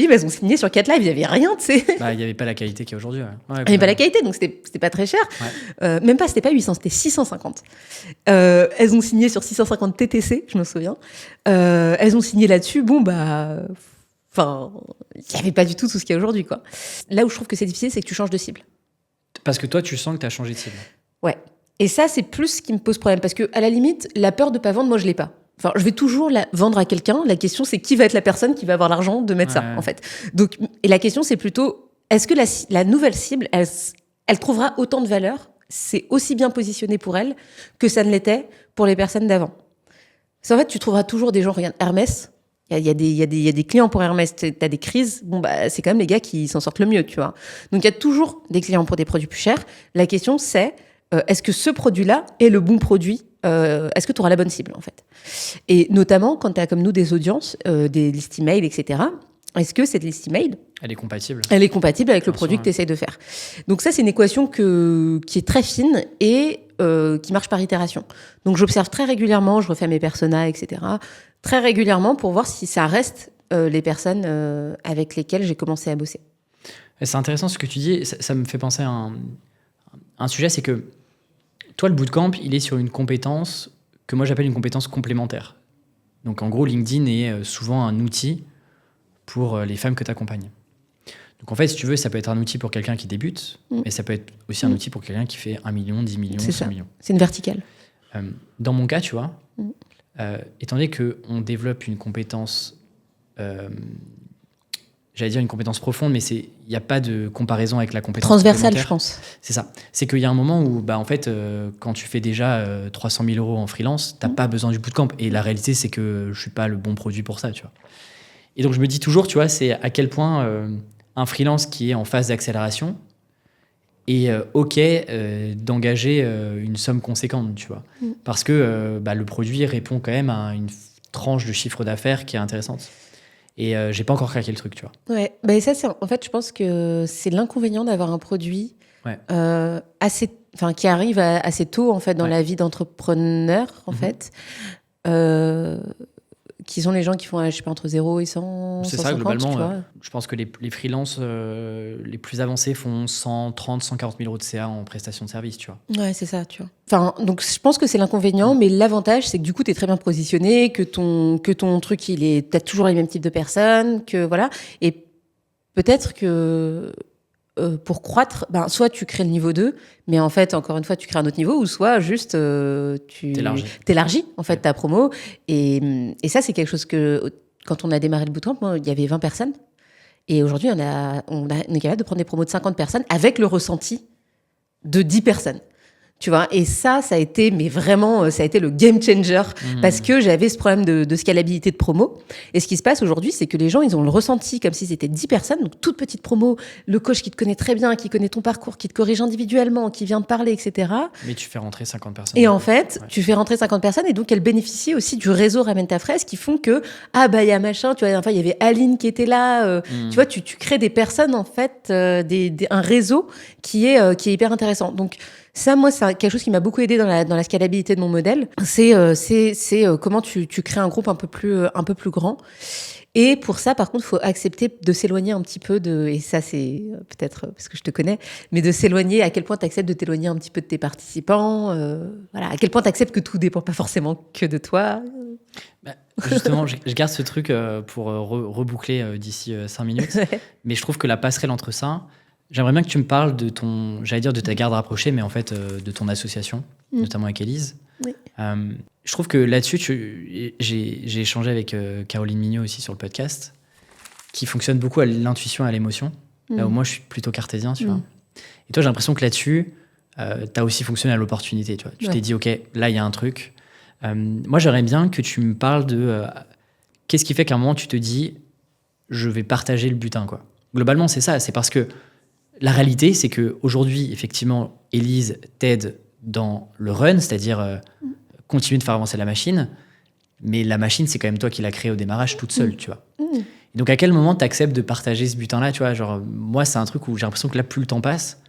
mais elles ont signé sur 4 lives. Il n'y avait rien, tu sais. Il n'y avait pas la qualité qu'il y a aujourd'hui. Ouais. Il n'y avait pas la qualité, donc c'était pas très cher. Ouais. Même pas, c'était pas 800, c'était 650. Elles ont signé sur 650 TTC, je me souviens. Elles ont signé là-dessus. Enfin, il n'y avait pas du tout ce qu'il y a aujourd'hui, quoi. Là où je trouve que c'est difficile, c'est que tu changes de cible. Parce que toi, tu sens que tu as changé de cible. Ouais. Et ça, c'est plus ce qui me pose problème. Parce que, à la limite, la peur de ne pas vendre, moi, je ne l'ai pas. Enfin, je vais toujours la vendre à quelqu'un. La question, c'est qui va être la personne qui va avoir l'argent de mettre ça, en fait. Donc, et la question, c'est plutôt, est-ce que la nouvelle cible, elle trouvera autant de valeur ? C'est aussi bien positionné pour elle que ça ne l'était pour les personnes d'avant. En fait, tu trouveras toujours des gens, regarde, Hermès. Il y a des clients pour Hermès, tu as des crises, c'est quand même les gars qui s'en sortent le mieux, tu vois. Donc, il y a toujours des clients pour des produits plus chers. La question, c'est, est-ce que ce produit-là est le bon produit ? Est-ce que tu auras la bonne cible, en fait ? Et notamment, quand tu as comme nous des audiences, des listes email, etc., est-ce que cette liste email... Elle est compatible. Elle est compatible avec le produit que tu essayes de faire. Donc ça, c'est une équation qui est très fine et qui marche par itération. Donc j'observe très régulièrement, je refais mes personas, etc., très régulièrement pour voir si ça reste les personnes avec lesquelles j'ai commencé à bosser. Et c'est intéressant ce que tu dis, ça me fait penser à un sujet, c'est que toi, le bootcamp, il est sur une compétence que moi j'appelle une compétence complémentaire. Donc en gros, LinkedIn est souvent un outil pour les femmes que tu accompagnes. Donc en fait, si tu veux, ça peut être un outil pour quelqu'un qui débute, mais ça peut être aussi un outil pour quelqu'un qui fait 1 million, 10 millions, 100 millions. C'est une verticale. Dans mon cas, tu vois, étant donné qu'on développe une compétence, j'allais dire une compétence profonde, mais il n'y a pas de comparaison avec la compétence transversale, je pense. C'est ça. C'est qu'il y a un moment où, en fait, quand tu fais déjà 300 000 euros en freelance, tu n'as pas besoin du bootcamp. Et la réalité, c'est que je ne suis pas le bon produit pour ça, tu vois. Et donc, je me dis toujours, tu vois, c'est à quel point un freelance qui est en phase d'accélération est OK d'engager une somme conséquente, tu vois. Parce que le produit répond quand même à une tranche de chiffre d'affaires qui est intéressante. Et j'ai pas encore craqué le truc, tu vois. Ouais, bah, et ça, en fait, je pense que c'est l'inconvénient d'avoir un produit qui arrive assez tôt, en fait, dans la vie d'entrepreneur, en fait. Qui sont les gens qui font, je sais pas, entre 0 et 100, c'est 150, ça, globalement. Tu vois. Je pense que les freelances les plus avancés font 130, 140 000 euros de CA en prestation de service, tu vois. Ouais, c'est ça, tu vois. Enfin, donc, je pense que c'est l'inconvénient, mais l'avantage, c'est que du coup, tu es très bien positionné, que ton truc, t'as toujours les mêmes types de personnes, que voilà. Et peut-être que pour croître, soit tu crées le niveau 2, mais en fait, encore une fois, tu crées un autre niveau, ou soit juste tu t'élargis en fait ta promo. Et ça, c'est quelque chose que, quand on a démarré le bootcamp, il y avait 20 personnes. Et aujourd'hui, on est capable de prendre des promos de 50 personnes avec le ressenti de 10 personnes. Tu vois, et ça a été, mais vraiment, ça a été le game changer parce que j'avais ce problème de scalabilité de promo. Et ce qui se passe aujourd'hui, c'est que les gens, ils ont le ressenti comme si c'était 10 personnes, donc toute petite promo, le coach qui te connaît très bien, qui connaît ton parcours, qui te corrige individuellement, qui vient te parler, etc. Mais tu fais rentrer 50 personnes. Et en fait, tu fais rentrer 50 personnes et donc elles bénéficient aussi du réseau Ramène ta fraise qui font que, il y a machin, tu vois, enfin, il y avait Aline qui était là, tu vois, tu crées des personnes, en fait, un réseau qui est hyper intéressant. Donc, ça, moi, c'est quelque chose qui m'a beaucoup aidé dans la scalabilité de mon modèle. C'est comment tu crées un groupe un peu plus grand. Et pour ça, par contre, il faut accepter de s'éloigner un petit peu et ça, c'est peut-être parce que je te connais, mais de s'éloigner, à quel point tu acceptes de t'éloigner un petit peu de tes participants, à quel point tu acceptes que tout dépend pas forcément que de toi. Justement, je garde ce truc pour reboucler d'ici 5 minutes, mais je trouve que la passerelle entre ça, j'aimerais bien que tu me parles de ta garde rapprochée, mais en fait de ton association, notamment avec Élise. Oui. Je trouve que là-dessus, j'ai échangé avec Caroline Mignot aussi sur le podcast, qui fonctionne beaucoup à l'intuition et à l'émotion. Là où moi, je suis plutôt cartésien, tu vois. Et toi, j'ai l'impression que là-dessus, tu as aussi fonctionné à l'opportunité, tu vois. Tu t'es dit, OK, là, il y a un truc. Moi, j'aimerais bien que tu me parles de qu'est-ce qui fait qu'à un moment, tu te dis, je vais partager le butin, quoi. Globalement, c'est ça. C'est parce que la réalité, c'est qu'aujourd'hui, effectivement, Élise t'aide dans le run, c'est-à-dire continuer de faire avancer la machine, mais la machine, c'est quand même toi qui l'as créée au démarrage toute seule, tu vois. Et donc, à quel moment tu acceptes de partager ce butin-là, tu vois, genre, moi, c'est un truc où j'ai l'impression que là, plus le temps passe,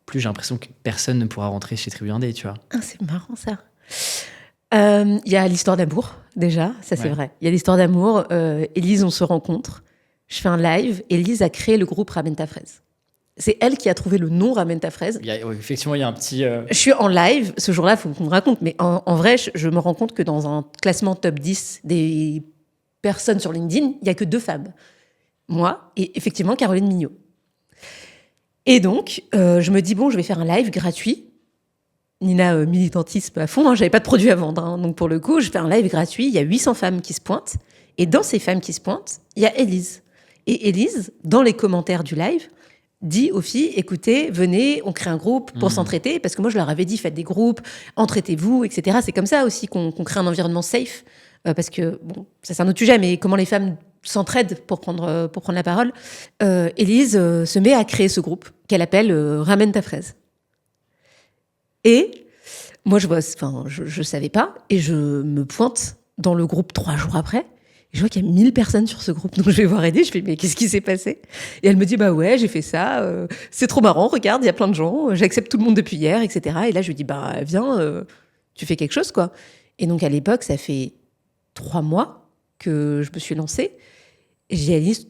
plus j'ai l'impression que personne ne pourra rentrer chez Tribu Indé, tu vois. C'est marrant, ça. Il y a l'histoire d'amour, déjà, ça c'est vrai. Il y a l'histoire d'amour. Élise, on se rencontre, je fais un live, Élise a créé le groupe Ramène ta fraise. C'est elle qui a trouvé le nom Ramène ta fraise. Effectivement, il y a un petit... Je suis en live, ce jour-là, il faut qu'on me raconte, mais en vrai, je me rends compte que dans un classement top 10 des personnes sur LinkedIn, il n'y a que 2 femmes. Moi et effectivement Caroline Mignot. Et donc, je me dis, je vais faire un live gratuit. Nina, militantisme à fond, j'avais pas de produit à vendre. Donc pour le coup, je fais un live gratuit, il y a 800 femmes qui se pointent. Et dans ces femmes qui se pointent, il y a Élise. Et Élise, dans les commentaires du live, dit aux filles, écoutez, venez, on crée un groupe pour s'entraider, parce que moi je leur avais dit, faites des groupes, entraidez-vous, etc. C'est comme ça aussi qu'on crée un environnement safe, parce que, ça c'est un autre sujet, mais comment les femmes s'entraident pour prendre la parole. Élise se met à créer ce groupe qu'elle appelle Ramène ta fraise. Et moi je savais pas, et je me pointe dans le groupe 3 jours après. Et je vois qu'il y a 1000 personnes sur ce groupe. Donc, je vais voir Edith. Je fais, mais qu'est-ce qui s'est passé? Et elle me dit, ouais, j'ai fait ça. C'est trop marrant. Regarde, il y a plein de gens. J'accepte tout le monde depuis hier, etc. Et là, je lui dis, viens, tu fais quelque chose, quoi. Et donc, à l'époque, ça fait 3 mois que je me suis lancée. Et j'ai dit à Alice,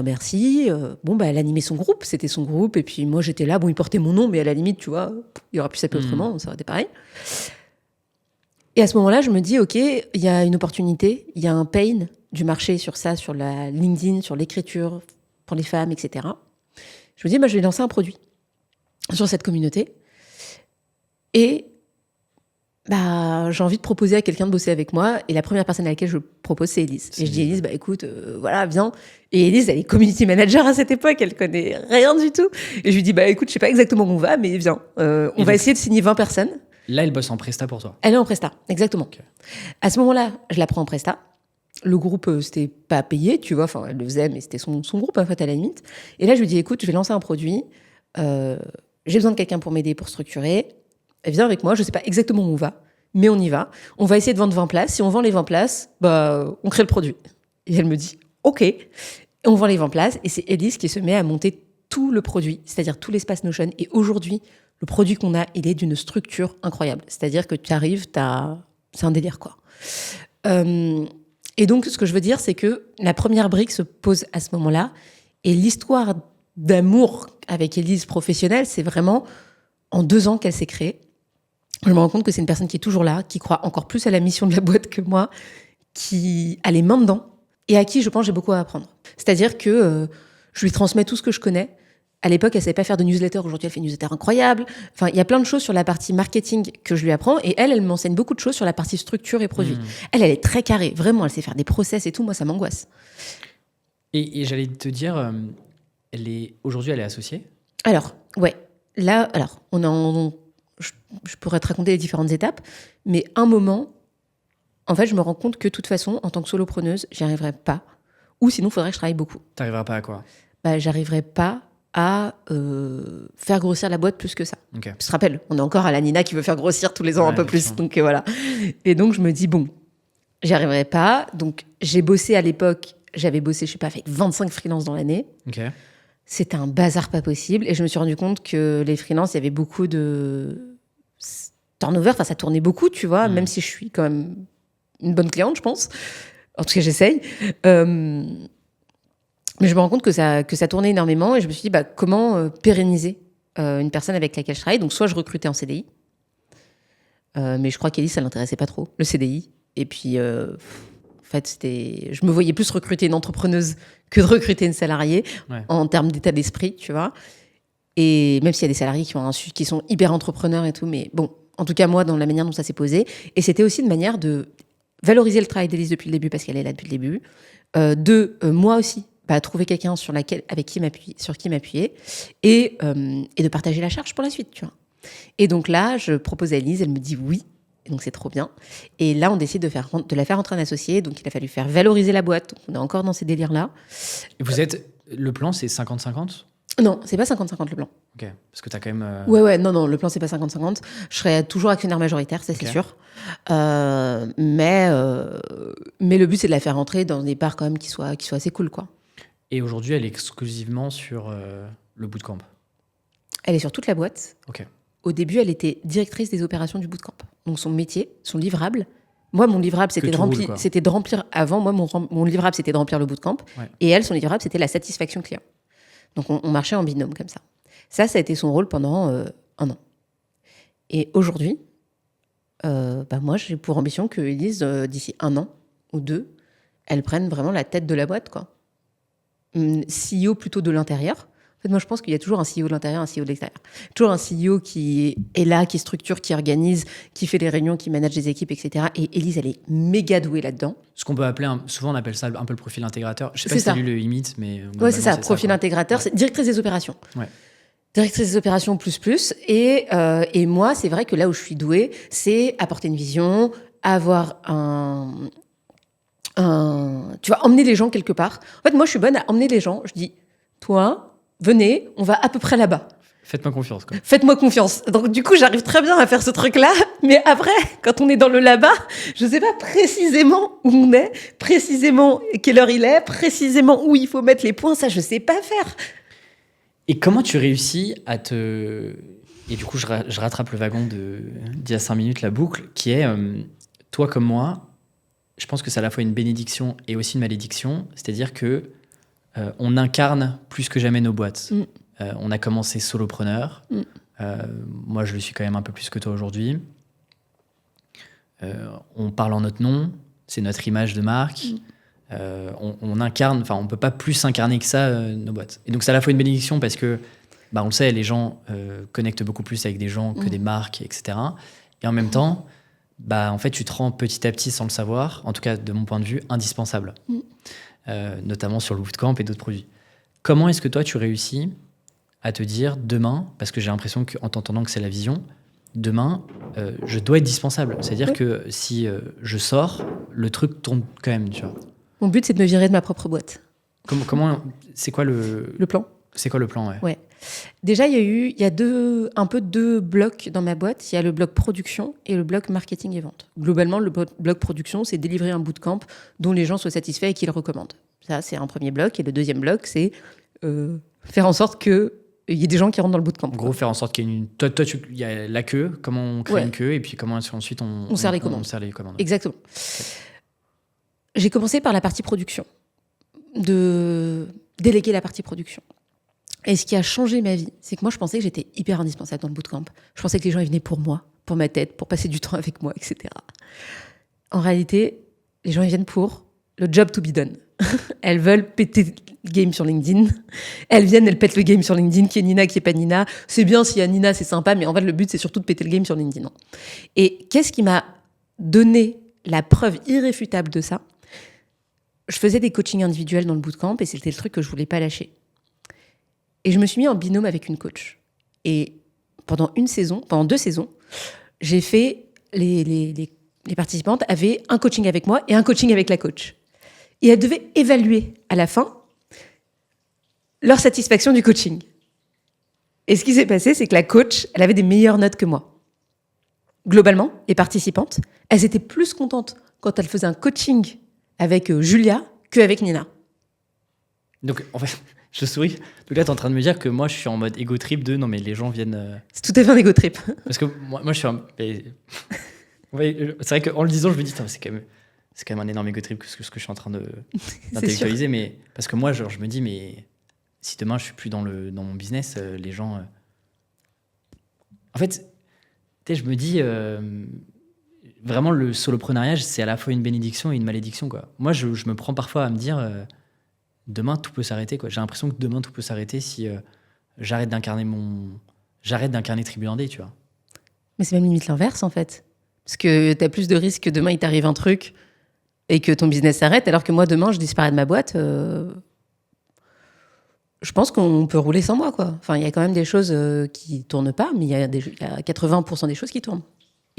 merci. Elle animait son groupe. C'était son groupe. Et puis, moi, j'étais là. Il portait mon nom, mais à la limite, tu vois, il aurait pu s'appeler autrement. Ça aurait été pareil. Et à ce moment-là, je me dis, OK, il y a une opportunité, il y a un pain du marché sur ça, sur la LinkedIn, sur l'écriture pour les femmes, etc. Je me dis, je vais lancer un produit sur cette communauté. Et j'ai envie de proposer à quelqu'un de bosser avec moi. Et la première personne à laquelle je propose, c'est Élise. Et je dis, Élise, écoute, voilà, viens. Et Élise, elle est community manager à cette époque, elle connaît rien du tout. Et je lui dis, écoute, je sais pas exactement où on va, mais viens. On va essayer de signer 20 personnes. Là, elle bosse en presta pour toi. Elle est en presta, exactement. Okay. À ce moment-là, je la prends en presta. Le groupe, c'était pas payé, tu vois. Enfin, elle le faisait, mais c'était son groupe, en fait, à la limite. Et là, je lui dis, écoute, je vais lancer un produit. J'ai besoin de quelqu'un pour m'aider, pour structurer. Elle vient avec moi, je sais pas exactement où on va, mais on y va. On va essayer de vendre 20 places. Si on vend les 20 places, on crée le produit. Et elle me dit, OK. Et on vend les 20 places. Et c'est Élise qui se met à monter tout le produit, c'est-à-dire tout l'espace Notion. Et aujourd'hui, le produit qu'on a, il est d'une structure incroyable. C'est-à-dire que tu arrives, c'est un délire, quoi. Et donc, ce que je veux dire, c'est que la première brique se pose à ce moment-là. Et l'histoire d'amour avec Élise professionnelle, c'est vraiment en 2 ans qu'elle s'est créée. Je me rends compte que c'est une personne qui est toujours là, qui croit encore plus à la mission de la boîte que moi, qui a les mains dedans et à qui, je pense, j'ai beaucoup à apprendre. C'est-à-dire que je lui transmets tout ce que je connais. À l'époque, elle ne savait pas faire de newsletter. Aujourd'hui, elle fait une newsletter incroyable. Enfin, il y a plein de choses sur la partie marketing que je lui apprends. Et elle m'enseigne beaucoup de choses sur la partie structure et produit. Elle est très carrée. Vraiment, elle sait faire des process et tout. Moi, ça m'angoisse. Et j'allais te dire, aujourd'hui, elle est associée ? Alors, ouais. Là, je pourrais te raconter les différentes étapes. Mais un moment, en fait, je me rends compte que de toute façon, en tant que solopreneuse, j'y arriverai pas. Ou sinon, il faudrait que je travaille beaucoup. T'arriveras pas à quoi ? J'arriverai pas à faire grossir la boîte plus que ça. Okay. Je te rappelle, on est encore à la Nina qui veut faire grossir tous les ans un peu plus. Donc voilà. Et donc je me dis, j'y arriverai pas. Donc j'ai bossé à l'époque, j'avais bossé, je sais pas, avec 25 freelances dans l'année. Okay. C'était un bazar pas possible. Et je me suis rendu compte que les freelances, il y avait beaucoup de turnover. Enfin, ça tournait beaucoup, tu vois, même si je suis quand même une bonne cliente, je pense. En tout cas, j'essaye. Mais je me rends compte que ça tournait énormément et je me suis dit, comment pérenniser une personne avec laquelle je travaille. Donc, soit je recrutais en CDI, mais je crois qu'Élise, ça l'intéressait pas trop, le CDI. Et puis, en fait, je me voyais plus recruter une entrepreneuse que de recruter une salariée en termes d'état d'esprit, tu vois. Et même s'il y a des salariés qui sont hyper entrepreneurs et tout, mais bon, en tout cas, moi, dans la manière dont ça s'est posé. Et c'était aussi une manière de valoriser le travail d'Élise depuis le début, parce qu'elle est là depuis le début. Moi aussi, trouver quelqu'un sur qui m'appuyer et de partager la charge pour la suite, tu vois. Et donc là, je propose à Élise, elle me dit oui, et donc c'est trop bien. Et là, on décide de la faire rentrer en associé, donc il a fallu faire valoriser la boîte. Donc on est encore dans ces délires-là. Et le plan, c'est 50-50 ? Non, c'est pas 50-50 le plan. Ok, parce que t'as quand même... Ouais, non, le plan, c'est pas 50-50. Je serai toujours actionnaire majoritaire, ça, c'est sûr. Mais le but, c'est de la faire rentrer dans des parts quand même qui soient assez cool, quoi. Et aujourd'hui, elle est exclusivement sur le bootcamp ? Elle est sur toute la boîte. Ok. Au début, elle était directrice des opérations du bootcamp. Donc son métier, son livrable. Moi, mon livrable, c'était de remplir avant. Moi, mon livrable, c'était de remplir le bootcamp. Ouais. Et elle, son livrable, c'était la satisfaction client. Donc on marchait en binôme comme ça. Ça a été son rôle pendant 1 an. Et aujourd'hui, moi, j'ai pour ambition que Élise, d'ici 1 an ou 2, elle prenne vraiment la tête de la boîte, quoi. CEO plutôt de l'intérieur. En fait, moi, je pense qu'il y a toujours un CEO de l'intérieur, un CEO de l'extérieur. Toujours un CEO qui est là, qui structure, qui organise, qui fait les réunions, qui manage les équipes, etc. Et Élise, elle est méga douée là-dedans. Ce qu'on peut appeler, souvent on appelle ça un peu le profil intégrateur. Je sais pas si tu as lu le IMIT, mais... Ouais, c'est ça, profil intégrateur. C'est directrice des opérations. Ouais. Directrice des opérations plus. Et moi, c'est vrai que là où je suis douée, c'est apporter une vision, avoir tu vas emmener les gens quelque part. En fait, moi, je suis bonne à emmener les gens. Je dis, toi, venez, on va à peu près là-bas. Faites-moi confiance, quoi. Faites-moi confiance. Donc, du coup, j'arrive très bien à faire ce truc-là. Mais après, quand on est dans le là-bas, je sais pas précisément où on est, précisément quelle heure il est, précisément où il faut mettre les points. Ça, je sais pas faire. Et comment tu réussis à te... Et du coup, je rattrape le wagon d'il y a 5 minutes, la boucle, qui est, toi comme moi, je pense que c'est à la fois une bénédiction et aussi une malédiction. C'est-à-dire que on incarne plus que jamais nos boîtes. On a commencé solopreneur. Moi, je le suis quand même un peu plus que toi aujourd'hui. on parle en notre nom, c'est notre image de marque. On incarne, enfin, on peut pas plus incarner que ça nos boîtes. Et donc, c'est à la fois une bénédiction parce que, on le sait, les gens connectent beaucoup plus avec des gens que des marques, etc. Et en même temps, en fait, tu te rends petit à petit, sans le savoir, en tout cas de mon point de vue, indispensable. Notamment sur le bootcamp et d'autres produits. Comment est-ce que toi, tu réussis à te dire demain, parce que j'ai l'impression qu'en t'entendant que c'est la vision, demain, je dois être dispensable. C'est-à-dire que si je sors, le truc tourne quand même, tu vois. Mon but, c'est de me virer de ma propre boîte. Comment c'est quoi le plan? C'est quoi le plan, ouais. Déjà, il y a deux blocs dans ma boîte. Il y a le bloc production et le bloc marketing et vente. Globalement, le bloc production, c'est délivrer un bootcamp dont les gens soient satisfaits et qu'ils le recommandent. Ça, c'est un premier bloc. Et le deuxième bloc, c'est faire en sorte qu'il y ait des gens qui rentrent dans le bootcamp. En gros, faire en sorte qu'il y ait une... Toi, il y a la queue, comment on crée une queue, et puis comment ensuite on serre les commandes. Exactement. Okay. J'ai commencé par la partie production, de déléguer la partie production. Et ce qui a changé ma vie, c'est que moi, je pensais que j'étais hyper indispensable dans le bootcamp. Je pensais que les gens ils venaient pour moi, pour ma tête, pour passer du temps avec moi, etc. En réalité, les gens ils viennent pour le job to be done. Elles veulent péter le game sur LinkedIn. Elles pètent le game sur LinkedIn, qui est Nina, qui est pas Nina. C'est bien s'il y a Nina, c'est sympa, mais en fait, le but, c'est surtout de péter le game sur LinkedIn. Et qu'est-ce qui m'a donné la preuve irréfutable de ça? Je faisais des coachings individuels dans le bootcamp et c'était le truc que je voulais pas lâcher. Et je me suis mis en binôme avec une coach. Et pendant 2 saisons, j'ai fait les participantes avaient un coaching avec moi et un coaching avec la coach. Et elles devaient évaluer à la fin leur satisfaction du coaching. Et ce qui s'est passé, c'est que la coach, elle avait des meilleures notes que moi. Globalement, les participantes, elles étaient plus contentes quand elles faisaient un coaching avec Julia qu'avec Nina. Donc, en fait, je souris. Donc là, tu es en train de me dire que moi, je suis en mode ego trip de non, mais les gens viennent. C'est tout à fait un ego trip. Parce que moi je suis c'est vrai qu'en le disant, je me dis, c'est quand même un énorme ego trip que ce que je suis en train d'intellectualiser. Mais parce que moi, je me dis, mais si demain je suis plus dans mon business, les gens. En fait, je me dis. Vraiment, le soloprenariat, c'est à la fois une bénédiction et une malédiction, quoi. Moi, je me prends parfois à me dire demain, tout peut s'arrêter, quoi. J'ai l'impression que demain, tout peut s'arrêter si j'arrête d'incarner Tribu Indé, tu vois. Mais c'est même limite l'inverse, en fait. Parce que t'as plus de risques que demain, il t'arrive un truc et que ton business s'arrête, alors que moi, demain, je disparais de ma boîte. Je pense qu'on peut rouler sans moi, quoi. Enfin, il y a quand même des choses qui tournent pas, mais il y a 80% des choses qui tournent.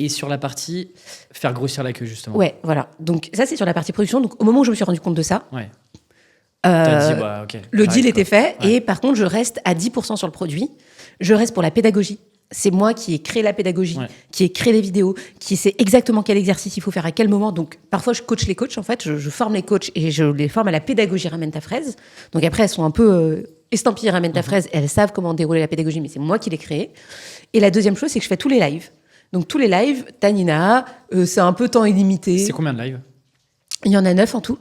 Et sur la partie faire grossir la queue, justement. Ouais, voilà. Donc ça, c'est sur la partie production. Donc au moment où je me suis rendu compte de ça, t'as dit, okay, le deal était fait. Ouais. Et par contre, je reste à 10% sur le produit. Je reste pour la pédagogie. C'est moi qui ai créé la pédagogie, qui ai créé les vidéos, qui sais exactement quel exercice il faut faire à quel moment. Donc parfois, je coach les coachs, en fait. Je forme les coachs et je les forme à la pédagogie Ramène ta fraise. Donc après, elles sont un peu estampillées Ramène ta fraise. Elles savent comment dérouler la pédagogie, mais c'est moi qui l'ai créée. Et la deuxième chose, c'est que je fais tous les lives. Donc, tous les lives, Nina, c'est un peu temps illimité. C'est combien de lives? Il y en a 9 en tout.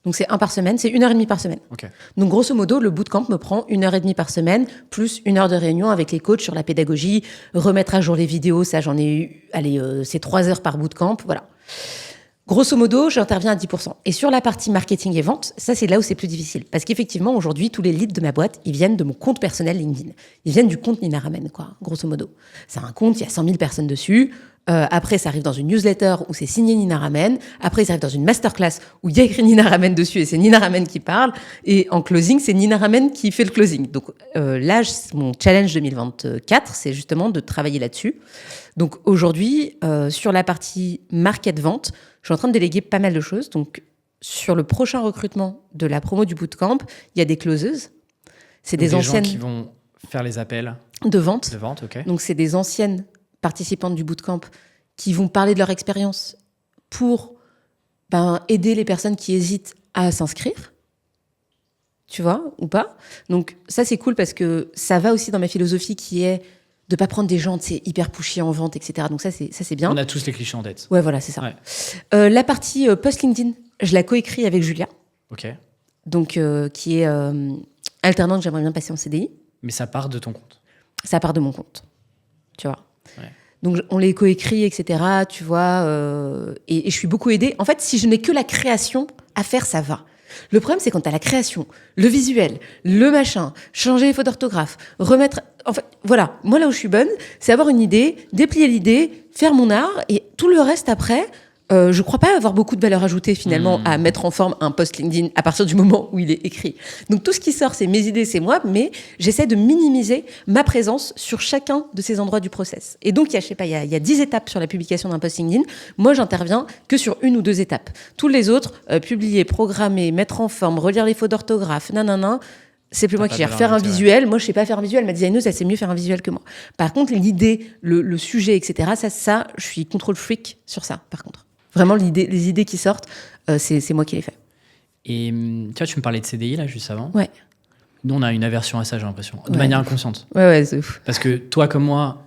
Donc, c'est 1 par semaine. C'est 1h30 par semaine. Okay. Donc, grosso modo, le bootcamp me prend 1h30 par semaine, plus 1 heure de réunion avec les coachs sur la pédagogie, remettre à jour les vidéos. Ça, j'en ai eu, c'est 3 heures par bootcamp. Voilà. Grosso modo, j'interviens à 10%. Et sur la partie marketing et vente, ça, c'est là où c'est plus difficile. Parce qu'effectivement, aujourd'hui, tous les leads de ma boîte, ils viennent de mon compte personnel LinkedIn. Ils viennent du compte Nina Ramène, quoi, grosso modo. C'est un compte, il y a 100 000 personnes dessus. Après, ça arrive dans une newsletter où c'est signé Nina Ramène. Après, ça arrive dans une masterclass où il y a écrit Nina Ramène dessus et c'est Nina Ramène qui parle. Et en closing, c'est Nina Ramène qui fait le closing. Donc là, mon challenge 2024, c'est justement de travailler là-dessus. Donc aujourd'hui, sur la partie market-vente, je suis en train de déléguer pas mal de choses. Donc sur le prochain recrutement de la promo du bootcamp, il y a des closeuses. C'est des anciennes gens qui vont faire les appels de vente. De vente, ok. Donc c'est des anciennes participantes du bootcamp qui vont parler de leur expérience pour aider les personnes qui hésitent à s'inscrire, tu vois, ou pas. Donc ça, c'est cool parce que ça va aussi dans ma philosophie qui est de pas prendre des gens hyper pushy en vente, etc. Donc ça, c'est bien. On a tous les clichés en tête. Ouais, voilà, c'est ça. Ouais. La partie post LinkedIn, je la coécris avec Julia. Ok. Donc, qui est alternante, j'aimerais bien passer en CDI. Mais ça part de ton compte. Ça part de mon compte, tu vois. Ouais. Donc, on les coécrit, etc., tu vois. Et je suis beaucoup aidée. En fait, si je n'ai que la création à faire, ça va. Le problème, c'est quand tu as la création, le visuel, le machin, changer les fautes d'orthographe, remettre... En fait, voilà. Moi, là où je suis bonne, c'est avoir une idée, déplier l'idée, faire mon art, et tout le reste après... je crois pas avoir beaucoup de valeur ajoutée finalement à mettre en forme un post LinkedIn à partir du moment où il est écrit. Donc tout ce qui sort, c'est mes idées, c'est moi, mais j'essaie de minimiser ma présence sur chacun de ces endroits du process. Et donc, il y a 10 étapes sur la publication d'un post LinkedIn. Moi, j'interviens que sur 1 ou 2 étapes. Tous les autres, publier, programmer, mettre en forme, relire les fautes d'orthographe, nanana, c'est plus moi qui gère. Faire un visuel, moi je sais pas faire un visuel, ma designeuse elle sait mieux faire un visuel que moi. Par contre, l'idée, le sujet, etc., ça, je suis contrôle freak sur ça, par contre. Vraiment, les idées qui sortent, c'est moi qui les fais. Et tu vois, tu me parlais de CDI là juste avant. Ouais. Nous, on a une aversion à ça, j'ai l'impression, de manière inconsciente. Ouais, c'est ouf. Parce que toi comme moi,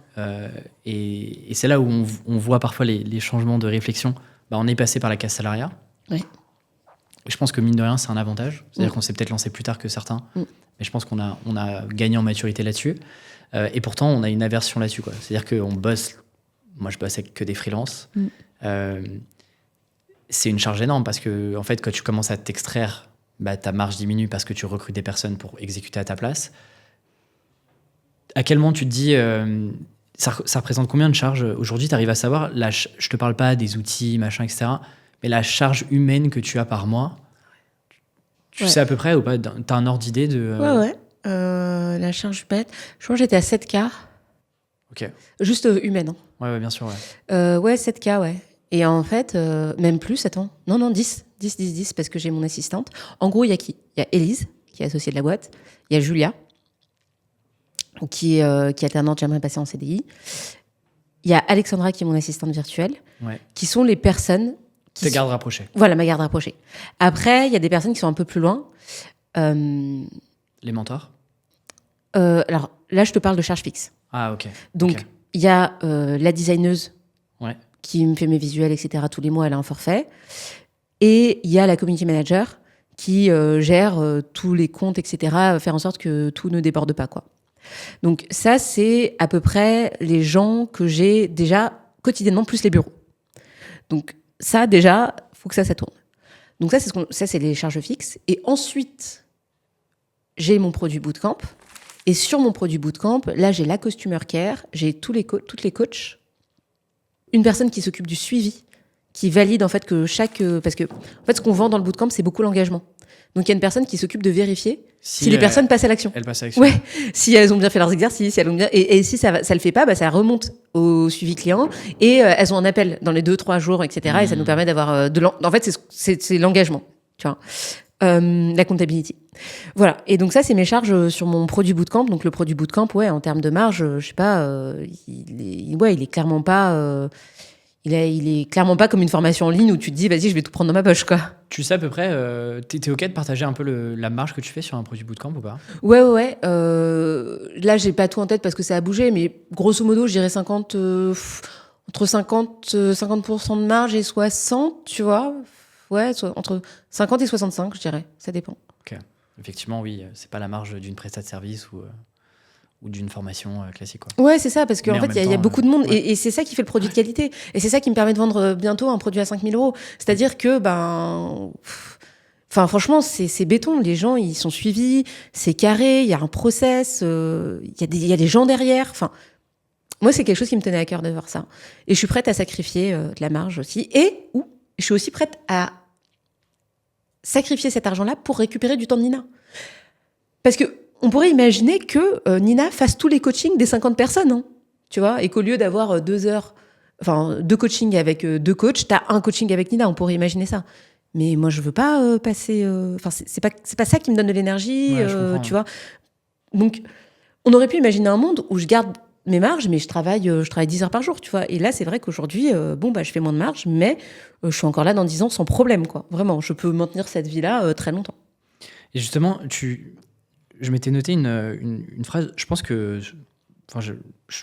et c'est là où on voit parfois les changements de réflexion, on est passé par la case salariat. Ouais. Et je pense que mine de rien, c'est un avantage. C'est-à-dire qu'on s'est peut-être lancé plus tard que certains, mais je pense qu'on a gagné en maturité là-dessus. Et pourtant, on a une aversion là-dessus, quoi. C'est-à-dire qu'on bosse... Moi, je bosse avec que des freelances. C'est une charge énorme parce que, en fait, quand tu commences à t'extraire, ta marge diminue parce que tu recrutes des personnes pour exécuter à ta place. À quel moment tu te dis, ça représente combien de charges aujourd'hui? Tu arrives à savoir, je te parle pas des outils, machin, etc., mais la charge humaine que tu as par mois, tu sais à peu près ou pas? Tu as un ordre d'idée de... Ouais. La charge humaine, je pense que j'étais à 7K. Ok. Juste humaine. Hein. Ouais, bien sûr, ouais. Ouais, 7K, ouais. Et en fait, même plus, attends. Non, 10, parce que j'ai mon assistante. En gros, il y a qui? Il y a Élise, qui est associée de la boîte. Il y a Julia, qui est alternante, j'aimerais passer en CDI. Il y a Alexandra, qui est mon assistante virtuelle, qui sont les personnes... Tes gardes rapprochées. Voilà, ma garde rapprochée. Après, il y a des personnes qui sont un peu plus loin. Les mentors? Alors, là, je te parle de charge fixe. Ah, ok. Donc, il y a la designeuse ouais. qui me fait mes visuels, etc. Tous les mois, elle a un forfait. Et il y a la community manager qui gère tous les comptes, etc. Faire en sorte que tout ne déborde pas, quoi. Donc ça, c'est à peu près les gens que j'ai déjà quotidiennement, plus les bureaux. Donc ça, déjà, il faut que ça tourne. Donc ça, c'est les charges fixes. Et ensuite, j'ai mon produit bootcamp. Et sur mon produit bootcamp, là, j'ai la customer care, j'ai toutes les coachs, une personne qui s'occupe du suivi, qui valide en fait que parce que en fait, ce qu'on vend dans le bootcamp, c'est beaucoup l'engagement. Donc, il y a une personne qui s'occupe de vérifier si les personnes passent à l'action. Elles passent à l'action. Ouais. Si elles ont bien fait leurs exercices, si elles ont bien... et si ça le fait pas, ça remonte au suivi client et elles ont un appel dans les 2-3 jours, etc. Et ça nous permet d'avoir en fait, c'est l'engagement, tu vois. La comptabilité. Voilà. Et donc ça, c'est mes charges sur mon produit bootcamp. Donc le produit bootcamp, ouais, en termes de marge, je sais pas, il est clairement pas... Il est clairement pas comme une formation en ligne où tu te dis, vas-y, je vais tout prendre dans ma poche, quoi. Tu sais à peu près, t'es OK de partager un peu la marge que tu fais sur un produit bootcamp ou pas? Ouais. Là, j'ai pas tout en tête parce que ça a bougé, mais grosso modo, je dirais entre 50% de marge et 60, tu vois. Ouais, entre 50 et 65, je dirais. Ça dépend. OK. Effectivement, oui, c'est pas la marge d'une prestation de service ou d'une formation classique, quoi. Ouais, c'est ça, parce qu'en fait, il y a beaucoup de monde, ouais. et c'est ça qui fait le produit de qualité. Et c'est ça qui me permet de vendre bientôt un produit à 5 000 €. C'est-à-dire que, franchement, c'est béton. Les gens, ils sont suivis, c'est carré, il y a un process, il y a des gens derrière. Enfin, moi, c'est quelque chose qui me tenait à cœur de voir ça. Et je suis prête à sacrifier de la marge aussi. Je suis aussi prête à sacrifier cet argent-là pour récupérer du temps de Nina. Parce que on pourrait imaginer que Nina fasse tous les coachings des 50 personnes, hein, tu vois, et qu'au lieu d'avoir 2 heures, 2 coachings avec 2 coachs, t'as un coaching avec Nina. On pourrait imaginer ça. Mais moi, je veux pas passer... c'est pas ça qui me donne de l'énergie, tu vois. Donc, on aurait pu imaginer un monde où je garde mes marges, mais je travaille 10 heures par jour, tu vois. Et là, c'est vrai qu'aujourd'hui, je fais moins de marge, mais je suis encore là dans 10 ans sans problème, quoi. Vraiment, je peux maintenir cette vie-là très longtemps. Et justement, je m'étais noté une phrase, je pense que... je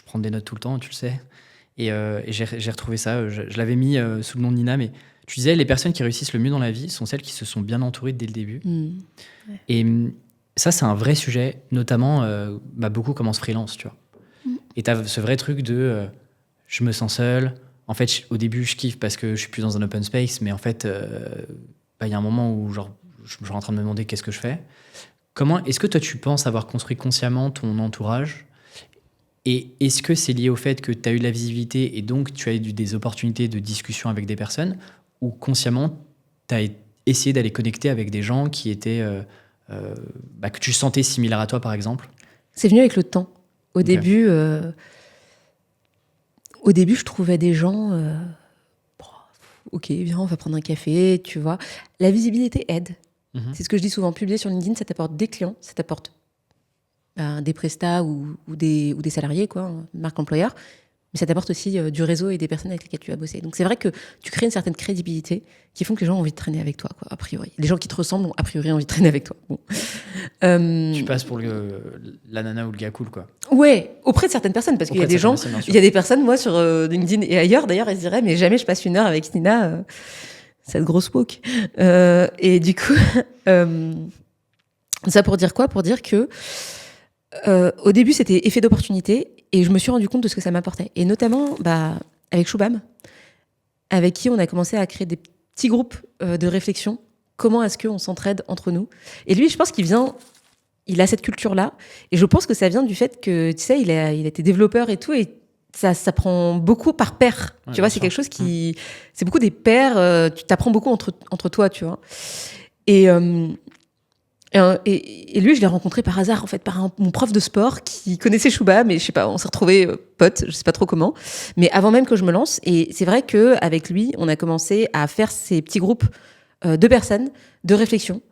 prends des notes tout le temps, tu le sais. Et j'ai retrouvé ça, je l'avais mis sous le nom de Nina, mais tu disais, les personnes qui réussissent le mieux dans la vie sont celles qui se sont bien entourées dès le début. Ouais. Et ça, c'est un vrai sujet, notamment, beaucoup commencent freelance, tu vois. Et tu as ce vrai truc de je me sens seul. En fait, au début, je kiffe parce que je suis plus dans un open space, mais en fait, il y a un moment où genre, je suis en train de me demander qu'est-ce que je fais. Comment est-ce que toi, tu penses avoir construit consciemment ton entourage? Et est-ce que c'est lié au fait que tu as eu de la visibilité et donc tu as eu des opportunités de discussion avec des personnes, ou consciemment, tu as essayé d'aller connecter avec des gens qui étaient, que tu sentais similaires à toi, par exemple? C'est venu avec le temps. Au Ok. début, je trouvais des gens... ok, viens, on va prendre un café, tu vois. La visibilité aide. Mhm. C'est ce que je dis souvent. Publier sur LinkedIn, ça t'apporte des clients, ça t'apporte des prestats ou des salariés, quoi, marque employeur. Mais ça t'apporte aussi du réseau et des personnes avec lesquelles tu vas bosser. Donc c'est vrai que tu crées une certaine crédibilité qui font que les gens ont envie de traîner avec toi, quoi, a priori. Les gens qui te ressemblent ont a priori envie de traîner avec toi. Bon. Tu passes pour la nana ou le gars cool, quoi. Ouais, auprès de certaines personnes, parce qu'il y a des gens, il y a des personnes, moi, sur LinkedIn et ailleurs, d'ailleurs, elles se diraient, mais jamais je passe une heure avec Nina, cette grosse woke. Et du coup, ça pour dire quoi? Pour dire que au début, c'était effet d'opportunité, et je me suis rendu compte de ce que ça m'apportait. Et notamment, avec Shubham, avec qui on a commencé à créer des petits groupes de réflexion. Comment est-ce qu'on s'entraide entre nous? Et lui, je pense il a cette culture-là. Et je pense que ça vient du fait que, tu sais, il a été développeur et tout, et ça prend beaucoup par pair. Ouais, tu vois, c'est quelque chose qui... C'est beaucoup des pairs, tu t'apprends beaucoup entre toi, tu vois. Et lui, je l'ai rencontré par hasard, en fait, par mon prof de sport qui connaissait Chouba, mais je sais pas, on s'est retrouvés potes, je sais pas trop comment. Mais avant même que je me lance, et c'est vrai qu'avec lui, on a commencé à faire ces petits groupes de personnes, de réflexion,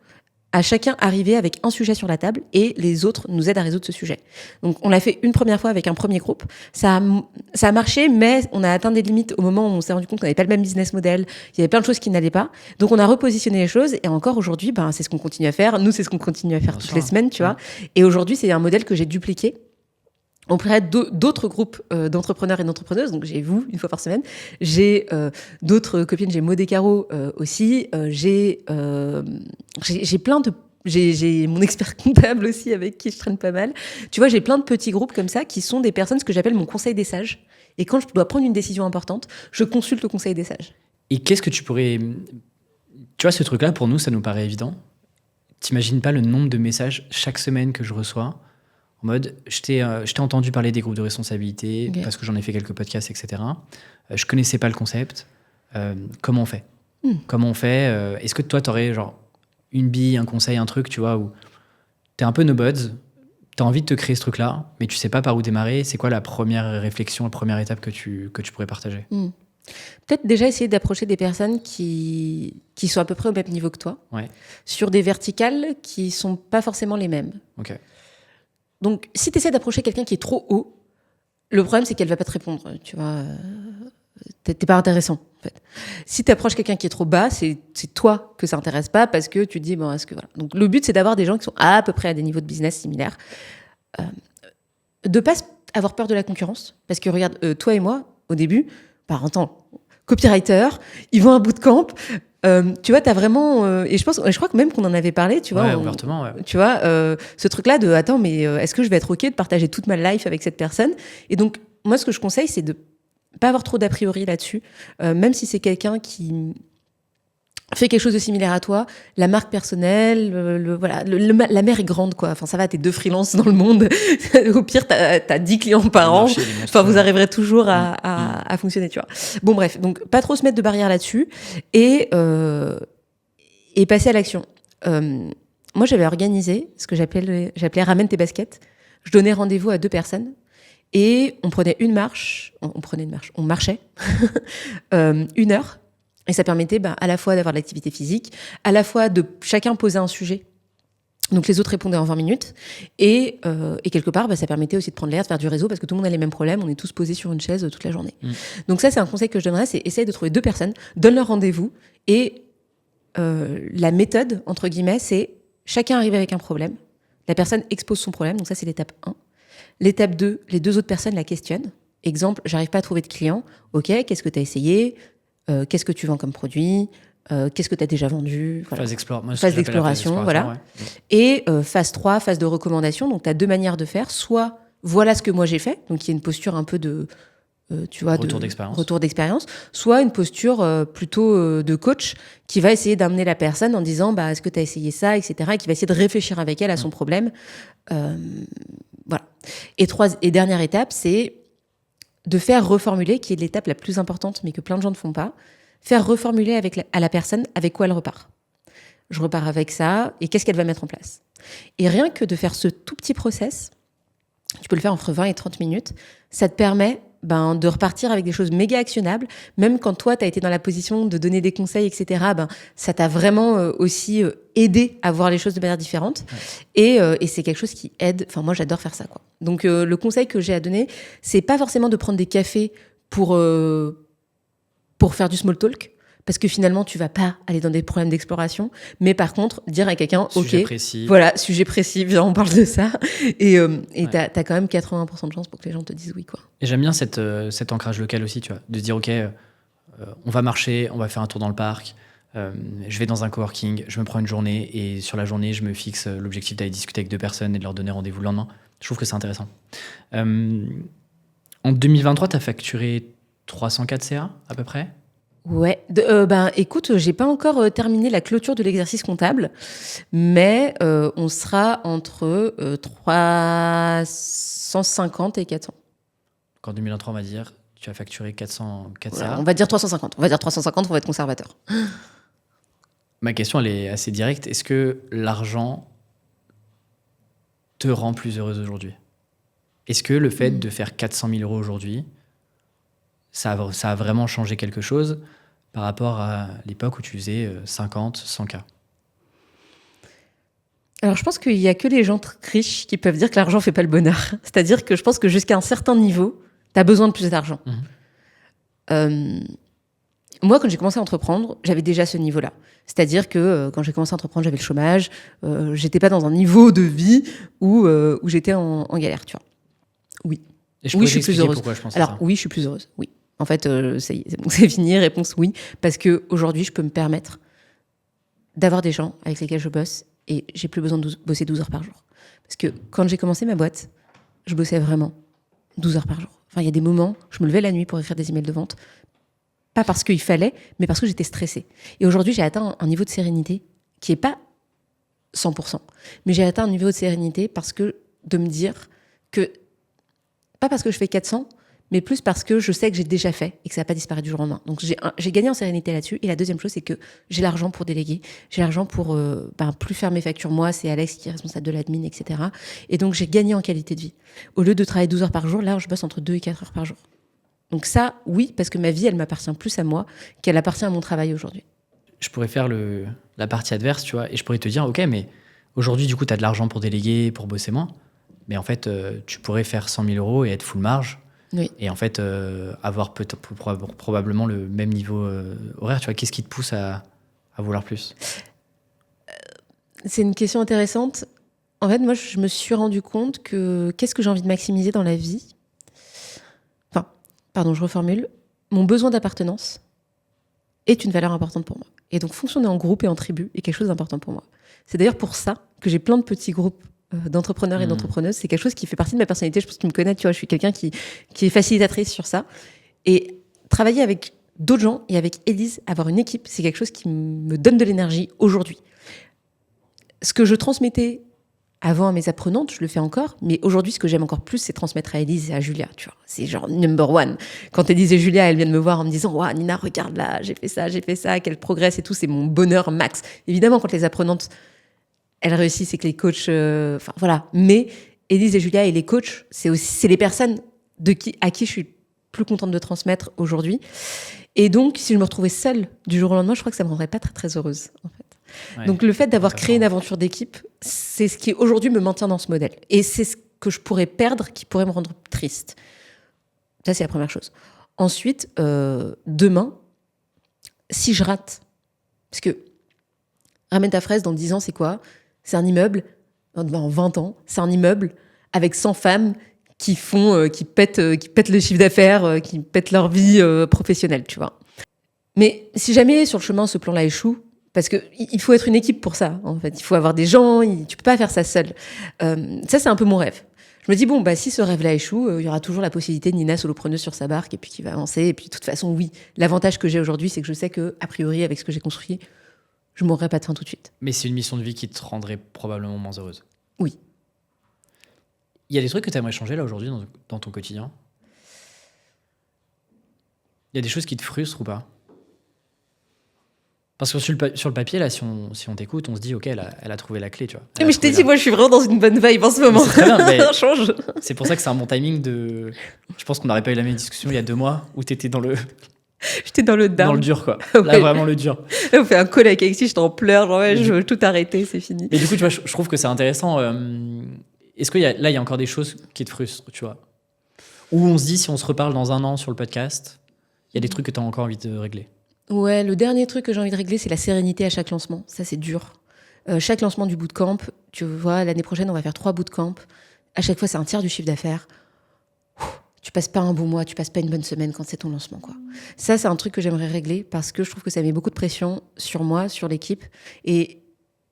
à chacun arriver avec un sujet sur la table et les autres nous aident à résoudre ce sujet. Donc on l'a fait une première fois avec un premier groupe. Ça a marché, mais on a atteint des limites au moment où on s'est rendu compte qu'on n'avait pas le même business model. Il y avait plein de choses qui n'allaient pas. Donc on a repositionné les choses et encore aujourd'hui, c'est ce qu'on continue à faire. Nous, c'est ce qu'on continue à faire toutes les semaines, tu vois. Et aujourd'hui, c'est un modèle que j'ai dupliqué. On pourrait être d'autres groupes d'entrepreneurs et d'entrepreneuses. Donc, j'ai vous, une fois par semaine. J'ai d'autres copines. J'ai Maud et Caro aussi. J'ai plein de... J'ai mon expert comptable aussi avec qui je traîne pas mal. Tu vois, j'ai plein de petits groupes comme ça qui sont des personnes, ce que j'appelle mon conseil des sages. Et quand je dois prendre une décision importante, je consulte le conseil des sages. Et qu'est-ce que tu pourrais... Tu vois, ce truc-là, pour nous, ça nous paraît évident. T'imagines pas le nombre de messages chaque semaine que je reçois en mode, je t'ai entendu parler des groupes de responsabilité, okay, parce que j'en ai fait quelques podcasts, etc. Je connaissais pas le concept. Comment on fait? Comment on fait? Est-ce que toi, t'aurais genre une bille, un conseil, un truc, tu vois, où t'es un peu no buds, t'as envie de te créer ce truc-là, mais tu sais pas par où démarrer. C'est quoi la première réflexion, la première étape que tu pourrais partager? Peut-être déjà essayer d'approcher des personnes qui sont à peu près au même niveau que toi, ouais, sur des verticales qui sont pas forcément les mêmes. Ok. Donc, si tu essaies d'approcher quelqu'un qui est trop haut, le problème, c'est qu'elle va pas te répondre. Tu vois, t'es pas intéressant, en fait. Si tu approches quelqu'un qui est trop bas, c'est toi que ça intéresse pas parce que tu te dis, est-ce que voilà. Donc, le but, c'est d'avoir des gens qui sont à peu près à des niveaux de business similaires. De pas avoir peur de la concurrence. Parce que regarde, toi et moi, au début, copywriter, ils vont à bootcamp. Tu vois, t'as vraiment... et je crois que même qu'on en avait parlé, tu vois. Ouais, ouvertement, ouais. Tu vois, ce truc-là de, attends, mais est-ce que je vais être OK de partager toute ma life avec cette personne? Et donc, moi, ce que je conseille, c'est de pas avoir trop d'a priori là-dessus. Même si c'est quelqu'un qui fait quelque chose de similaire à toi, la marque personnelle, la mer est grande, quoi. Enfin, ça va, t'es 2 freelances dans le monde. Au pire, t'as 10 clients par an. Enfin, vous arriverez toujours à fonctionner, tu vois. Bon, bref. Donc, pas trop se mettre de barrière là-dessus et passer à l'action. Moi, j'avais organisé ce que j'appelais Ramène tes baskets. Je donnais rendez-vous à 2 personnes et on prenait une marche. On marchait 1 heure. Et ça permettait à la fois d'avoir de l'activité physique, à la fois de chacun poser un sujet. Donc les autres répondaient en 20 minutes. Et quelque part, ça permettait aussi de prendre l'air, de faire du réseau, parce que tout le monde a les mêmes problèmes. On est tous posés sur une chaise toute la journée. Donc ça, c'est un conseil que je donnerais, c'est essayer de trouver 2 personnes, donne leur rendez-vous. Et la méthode, entre guillemets, c'est chacun arrive avec un problème. La personne expose son problème. Donc ça, c'est l'étape 1. L'étape 2, les 2 autres personnes la questionnent. Exemple, j'arrive pas à trouver de client. OK, qu'est-ce que tu as essayé ? Qu'est-ce que tu vends comme produit, qu'est-ce que tu as déjà vendu, voilà. Phase d'exploration, voilà. Ouais. Et phase 3, phase de recommandation. Donc, tu as 2 manières de faire. Soit, voilà ce que moi j'ai fait. Donc, il y a une posture un peu de tu vois, retour d'expérience, soit une posture plutôt de coach qui va essayer d'amener la personne en disant est-ce que tu as essayé ça, etc. et qui va essayer de réfléchir avec elle à son problème. Voilà. Et dernière étape, c'est de faire reformuler, qui est l'étape la plus importante, mais que plein de gens ne font pas, faire reformuler à la personne avec quoi elle repart. Je repars avec ça, et qu'est-ce qu'elle va mettre en place ? Et rien que de faire ce tout petit process, tu peux le faire entre 20 et 30 minutes, ça te permet de repartir avec des choses méga actionnables. Même quand toi, tu as été dans la position de donner des conseils, etc., ça t'a vraiment aussi aidé à voir les choses de manière différente. Ouais. Et c'est quelque chose qui aide. Enfin, moi, j'adore faire ça, quoi. Donc, le conseil que j'ai à donner, c'est pas forcément de prendre des cafés pour faire du small talk. Parce que finalement, tu vas pas aller dans des problèmes d'exploration. Mais par contre, dire à quelqu'un, sujet précis. Voilà, sujet précis, viens, on parle de ça. Et ouais. T'as quand même 80% de chances pour que les gens te disent oui, quoi. Et j'aime bien cet ancrage local aussi, tu vois. De se dire, OK, on va marcher, on va faire un tour dans le parc, je vais dans un coworking, je me prends une journée et sur la journée, je me fixe l'objectif d'aller discuter avec 2 personnes et de leur donner rendez-vous le lendemain. Je trouve que c'est intéressant. En 2023, tu as facturé 304 CA à peu près ? Ouais, écoute, j'ai pas encore terminé la clôture de l'exercice comptable, mais on sera entre 350 et 400. Donc en 2023, on va dire, tu as facturé 404 voilà, CA. on va dire 350. On va dire 350, on va être conservateur. Ma question, elle est assez directe. Est-ce que l'argent te rend plus heureuse aujourd'hui ? Est-ce que le fait de faire 400 000 euros aujourd'hui, ça a vraiment changé quelque chose par rapport à l'époque où tu faisais 50, 100K ? Alors, je pense qu'il n'y a que les gens riches qui peuvent dire que l'argent ne fait pas le bonheur. C'est-à-dire que je pense que jusqu'à un certain niveau, tu as besoin de plus d'argent. Moi, quand j'ai commencé à entreprendre, j'avais déjà ce niveau-là. C'est-à-dire que quand j'ai commencé à entreprendre, j'avais le chômage. J'étais pas dans un niveau de vie où j'étais en galère, tu vois. Oui. Et je suis plus heureuse. Pourquoi je pense Alors, à ça. Oui, je suis plus heureuse. Oui. En fait, ça y est, c'est bon, c'est fini. Réponse oui. Parce qu'aujourd'hui, je peux me permettre d'avoir des gens avec lesquels je bosse et j'ai plus besoin de bosser 12 heures par jour. Parce que quand j'ai commencé ma boîte, je bossais vraiment 12 heures par jour. Enfin, il y a des moments, je me levais la nuit pour écrire des emails de vente. Pas parce qu'il fallait, mais parce que j'étais stressée. Et aujourd'hui, j'ai atteint un niveau de sérénité qui n'est pas 100%. Mais j'ai atteint un niveau de sérénité parce que de me dire que, pas parce que je fais 400, mais plus parce que je sais que j'ai déjà fait et que ça n'a pas disparu du jour au lendemain. Donc j'ai gagné en sérénité là-dessus. Et la deuxième chose, c'est que j'ai l'argent pour déléguer. J'ai l'argent pour plus faire mes factures. Moi, c'est Alex qui est responsable de l'admin, etc. Et donc j'ai gagné en qualité de vie. Au lieu de travailler 12 heures par jour, là, je bosse entre 2 et 4 heures par jour. Donc ça, oui, parce que ma vie, elle m'appartient plus à moi qu'elle appartient à mon travail aujourd'hui. Je pourrais faire la partie adverse, tu vois, et je pourrais te dire, OK, mais aujourd'hui, du coup, tu as de l'argent pour déléguer, pour bosser moins. Mais en fait, tu pourrais faire 100 000 euros et être full marge. Oui. Et en fait, avoir probablement le même niveau horaire. Tu vois, qu'est-ce qui te pousse à vouloir plus ? C'est une question intéressante. En fait, moi, je me suis rendu compte que qu'est-ce que j'ai envie de maximiser dans la vie ? Je reformule. Mon besoin d'appartenance est une valeur importante pour moi. Et donc, fonctionner en groupe et en tribu est quelque chose d'important pour moi. C'est d'ailleurs pour ça que j'ai plein de petits groupes d'entrepreneurs et d'entrepreneuses. C'est quelque chose qui fait partie de ma personnalité. Je pense que tu me connais, tu vois, je suis quelqu'un qui est facilitatrice sur ça. Et travailler avec d'autres gens et avec Élise, avoir une équipe, c'est quelque chose qui me donne de l'énergie aujourd'hui. Ce que je transmettais avant à mes apprenantes, je le fais encore, mais aujourd'hui, ce que j'aime encore plus, c'est transmettre à Élise et à Julia, tu vois. C'est genre number one. Quand Élise et Julia, elles viennent me voir en me disant « Waouh, Nina, regarde là, j'ai fait ça, qu'elle progresse et tout, c'est mon bonheur max. » Évidemment, quand les apprenantes, elles réussissent et que les coachs... voilà. Mais Élise et Julia et les coachs, c'est les personnes à qui je suis plus contente de transmettre aujourd'hui. Et donc, si je me retrouvais seule du jour au lendemain, je crois que ça me rendrait pas très, très heureuse, en fait. Ouais, donc le fait d'avoir créé une aventure d'équipe, c'est ce qui aujourd'hui me maintient dans ce modèle. Et c'est ce que je pourrais perdre qui pourrait me rendre triste. Ça, c'est la première chose. Ensuite, demain, si je rate, parce que Ramène ta fraise dans 10 ans, c'est quoi ? C'est un immeuble, en 20 ans, c'est un immeuble avec 100 femmes qui pètent le chiffre d'affaires, qui pètent leur vie professionnelle, tu vois. Mais si jamais sur le chemin ce plan-là échoue, parce qu'il faut être une équipe pour ça, en fait. Il faut avoir des gens, tu peux pas faire ça seul. Ça, c'est un peu mon rêve. Je me dis, bon, si ce rêve-là échoue, il y aura toujours la possibilité de Nina solopreneuse sur sa barque et puis qui va avancer. Et puis, de toute façon, oui, l'avantage que j'ai aujourd'hui, c'est que je sais que, a priori, avec ce que j'ai construit, je ne mourrai pas de faim tout de suite. Mais c'est une mission de vie qui te rendrait probablement moins heureuse. Oui. Il y a des trucs que tu aimerais changer là aujourd'hui dans ton quotidien? Il y a des choses qui te frustrent ou pas? Parce que sur le papier, là, si on t'écoute, on se dit, ok, elle a trouvé la clé, tu vois. Mais je t'ai dit, moi, je suis vraiment dans une bonne vibe en ce moment. C'est très bien, mais change. c'est pour ça que c'est un bon timing de... Je pense qu'on n'aurait pas eu la même discussion il y a 2 mois où t'étais dans le J'étais dans le down. dans le dur, quoi. Ouais. Là, vraiment le dur. On fait un call avec Alexis, j'étais en pleurs, genre, je veux tout arrêter, c'est fini. Et du coup, tu vois, je trouve que c'est intéressant. Est-ce qu'il y a encore des choses qui te frustrent, tu vois? Où on se dit, si on se reparle dans 1 an sur le podcast, il y a des trucs que tu as encore envie de régler? Ouais, le dernier truc que j'ai envie de régler, c'est la sérénité à chaque lancement. Ça, c'est dur. Chaque lancement du bootcamp, tu vois, l'année prochaine, on va faire 3 bootcamps. À chaque fois, c'est un tiers du chiffre d'affaires. Tu passes pas un bon mois, tu passes pas une bonne semaine quand c'est ton lancement, quoi. Ça, c'est un truc que j'aimerais régler parce que je trouve que ça met beaucoup de pression sur moi, sur l'équipe. Et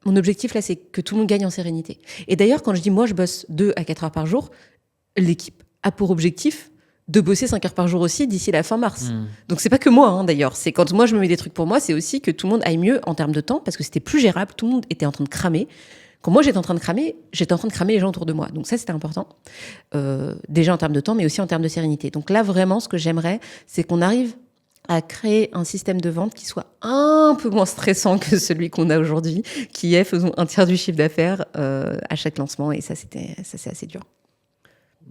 mon objectif, là, c'est que tout le monde gagne en sérénité. Et d'ailleurs, quand je dis moi, je bosse 2 à 4 heures par jour, l'équipe a pour objectif de bosser 5 heures par jour aussi d'ici la fin mars. Donc c'est pas que moi, d'ailleurs. C'est quand moi je me mets des trucs pour moi, c'est aussi que tout le monde aille mieux en termes de temps, parce que c'était plus gérable, tout le monde était en train de cramer. Quand moi j'étais en train de cramer les gens autour de moi. Donc ça, c'était important. Déjà en termes de temps, mais aussi en termes de sérénité. Donc là, vraiment, ce que j'aimerais, c'est qu'on arrive à créer un système de vente qui soit un peu moins stressant que celui qu'on a aujourd'hui, qui est, faisons un tiers du chiffre d'affaires à chaque lancement. Et ça, c'est assez dur.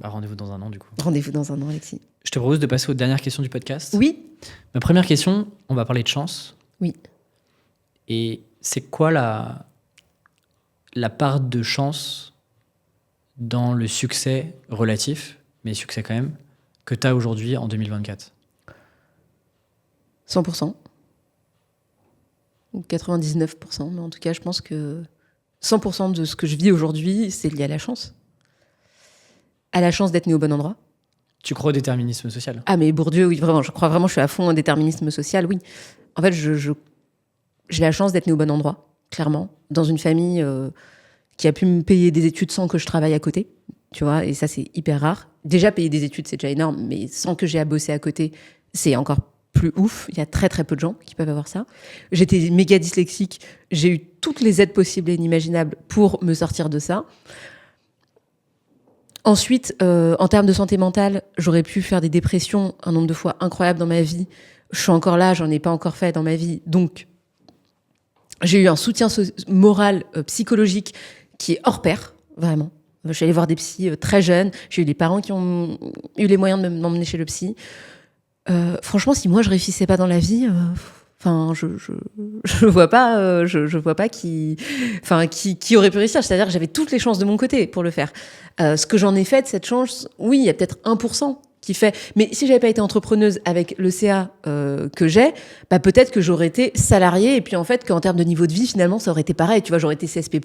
Rendez-vous dans 1 an, du coup. Rendez-vous dans 1 an, Alexis. Je te propose de passer aux dernières questions du podcast. Oui. Ma première question, on va parler de chance. Oui. Et c'est quoi la part de chance dans le succès relatif, mais succès quand même, que tu as aujourd'hui en 2024? 100%. Ou 99%. Mais en tout cas, je pense que 100% de ce que je vis aujourd'hui, c'est lié à la chance. À la chance d'être né au bon endroit. Tu crois au déterminisme social? Ah, mais Bourdieu, oui, vraiment. Je crois vraiment, je suis à fond au déterminisme social, oui. En fait, j'ai la chance d'être né au bon endroit, clairement. Dans une famille qui a pu me payer des études sans que je travaille à côté. Tu vois, et ça, c'est hyper rare. Déjà, payer des études, c'est déjà énorme, mais sans que j'ai à bosser à côté, c'est encore plus ouf. Il y a très, très peu de gens qui peuvent avoir ça. J'étais méga dyslexique. J'ai eu toutes les aides possibles et inimaginables pour me sortir de ça. Ensuite, en termes de santé mentale, j'aurais pu faire des dépressions un nombre de fois incroyable dans ma vie. Je suis encore là, j'en ai pas encore fait dans ma vie. Donc, j'ai eu un soutien moral, psychologique qui est hors pair, vraiment. Je suis allée voir des psys très jeunes. J'ai eu des parents qui ont eu les moyens de m'emmener chez le psy. Franchement, si moi je réussissais pas dans la vie, je vois pas, je vois pas qui aurait pu réussir. C'est-à-dire que j'avais toutes les chances de mon côté pour le faire. Ce que j'en ai fait de cette chance, oui, il y a peut-être 1% qui fait. Mais si j'avais pas été entrepreneuse avec le CA que j'ai, peut-être que j'aurais été salariée et puis en fait qu'en termes de niveau de vie, finalement, ça aurait été pareil. Tu vois, j'aurais été CSP+,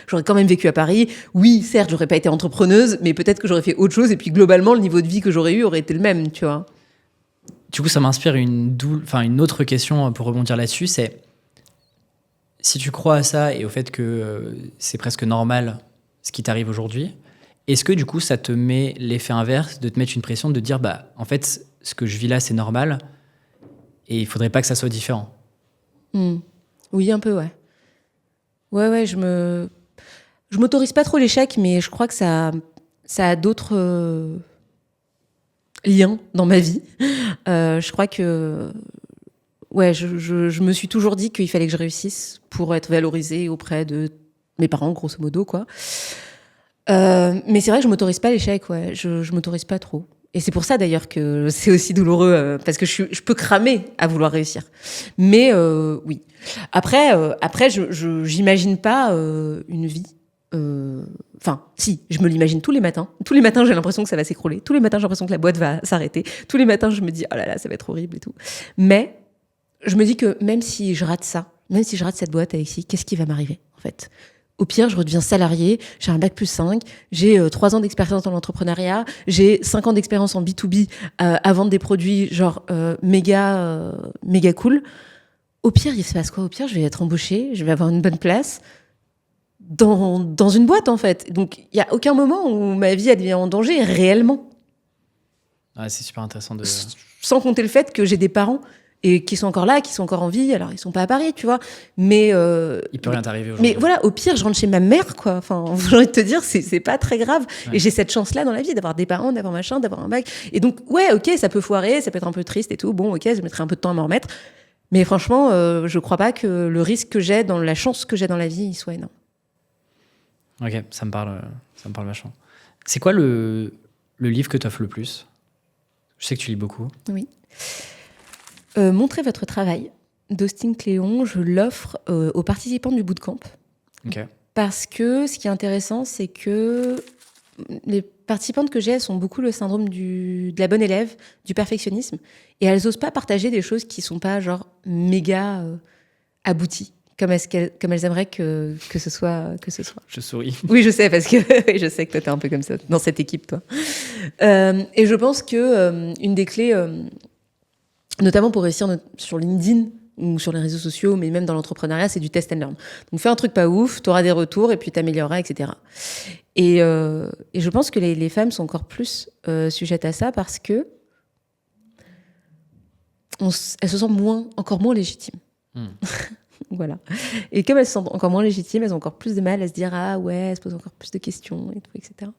j'aurais quand même vécu à Paris. Oui, certes, j'aurais pas été entrepreneuse, mais peut-être que j'aurais fait autre chose et puis globalement, le niveau de vie que j'aurais eu aurait été le même, tu vois. Du coup, ça m'inspire une autre question pour rebondir là-dessus, c'est si tu crois à ça et au fait que c'est presque normal ce qui t'arrive aujourd'hui, est-ce que du coup ça te met l'effet inverse de te mettre une pression de dire en fait ce que je vis là c'est normal et il faudrait pas que ça soit différent? Oui, un peu, ouais. Ouais, je m'autorise pas trop l'échec, mais je crois que ça a d'autres liens dans ma vie. Je crois que je me suis toujours dit qu'il fallait que je réussisse pour être valorisée auprès de mes parents, grosso modo, quoi. Mais c'est vrai que je m'autorise pas l'échec, ouais. Je m'autorise pas trop. Et c'est pour ça d'ailleurs que c'est aussi douloureux, parce que je peux cramer à vouloir réussir. Mais oui. Après, j'imagine pas une vie. Si, je me l'imagine tous les matins. Tous les matins, j'ai l'impression que ça va s'écrouler. Tous les matins, j'ai l'impression que la boîte va s'arrêter. Tous les matins, je me dis, oh là là, ça va être horrible et tout. Mais je me dis que même si je rate ça, même si je rate cette boîte, Alexis, qu'est-ce qui va m'arriver, en fait? Au pire, je redeviens salarié, j'ai un bac+5, j'ai 3 ans d'expérience dans l'entrepreneuriat, j'ai 5 ans d'expérience en B2B à vendre des produits genre méga cool. Au pire, il se passe quoi? Au pire, je vais être embauchée, je vais avoir une bonne place. dans une boîte, en fait. Donc, il n'y a aucun moment où ma vie, elle devient en danger, réellement. Ouais, c'est super intéressant de... Sans compter le fait que j'ai des parents et qui sont encore là, qui sont encore en vie. Alors, ils sont pas à Paris, tu vois. Mais il peut rien t'arriver aujourd'hui. Mais voilà, au pire, je rentre chez ma mère, quoi. Enfin, j'ai envie de te dire, c'est pas très grave. Ouais. Et j'ai cette chance-là dans la vie d'avoir des parents, d'avoir machin, d'avoir un bac. Et donc, ouais, ok, ça peut foirer, ça peut être un peu triste et tout. Bon, ok, ça mettrait un peu de temps à m'en remettre. Mais franchement, je crois pas que le risque que j'ai dans la chance que j'ai dans la vie, il soit énorme. Ok, ça me parle vachement. C'est quoi le livre que tu offres le plus? Je sais que tu lis beaucoup. Oui. Montrez votre travail d'Austin Kleon, je l'offre aux participants du bootcamp. Ok. Parce que ce qui est intéressant, c'est que les participantes que j'ai, elles sont beaucoup le syndrome de la bonne élève, du perfectionnisme, et elles n'osent pas partager des choses qui ne sont pas genre méga abouties, comme elles aimeraient que ce soit. Je souris. Oui, je sais, parce que je sais que toi, t'es un peu comme ça, dans cette équipe, toi. Et je pense que une des clés, notamment pour réussir sur LinkedIn ou sur les réseaux sociaux, mais même dans l'entrepreneuriat, c'est du test and learn. Donc, fais un truc pas ouf, t'auras des retours, et puis t'amélioreras, etc. Et je pense que les femmes sont encore plus sujettes à ça parce que elles se sentent encore moins légitimes. Voilà. Et comme elles se sentent encore moins légitimes, elles ont encore plus de mal à se dire « Ah ouais », elles se posent encore plus de questions, et tout, etc.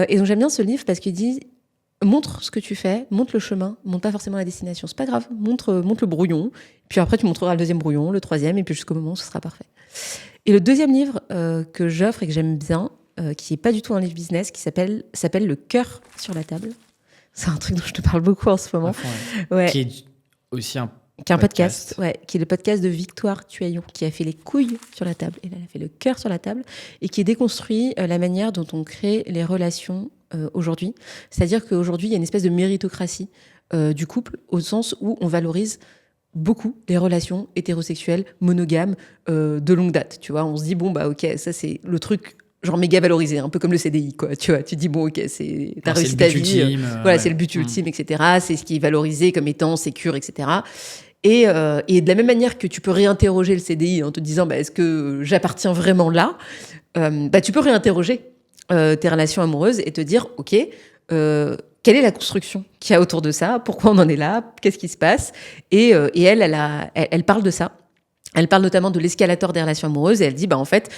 Et donc j'aime bien ce livre parce qu'il dit « Montre ce que tu fais, montre le chemin, montre pas forcément la destination. C'est pas grave, montre le brouillon. Puis après, tu montreras le deuxième brouillon, le troisième, et puis jusqu'au moment où ce sera parfait. » Et le deuxième livre que j'offre et que j'aime bien, qui est pas du tout un livre business, qui s'appelle « Le cœur sur la table ». C'est un truc dont je te parle beaucoup en ce moment. Fond, ouais. Ouais. Qui est aussi un podcast, ouais, qui est le podcast de Victoire Tuaillon, qui a fait les couilles sur la table, et là, elle a fait le cœur sur la table, et qui déconstruit la manière dont on crée les relations aujourd'hui. C'est-à-dire qu'aujourd'hui, il y a une espèce de méritocratie du couple, au sens où on valorise beaucoup les relations hétérosexuelles, monogames, de longue date. Tu vois, on se dit, bon, bah ok, ça c'est le truc genre méga valorisé, un peu comme le CDI, quoi. Tu vois, tu dis, bon, ok, t'as réussi ta vie. Voilà, c'est le but ultime, etc. C'est ce qui est valorisé comme étant sécure, etc. Et de la même manière que tu peux réinterroger le CDI en te disant, bah, est-ce que j'appartiens vraiment là, bah, tu peux réinterroger tes relations amoureuses et te dire, ok, quelle est la construction qu'il y a autour de ça? Pourquoi on en est là? Qu'est-ce qui se passe? Et elle parle de ça. Elle parle notamment de l'escalator des relations amoureuses et elle dit, bah, en fait,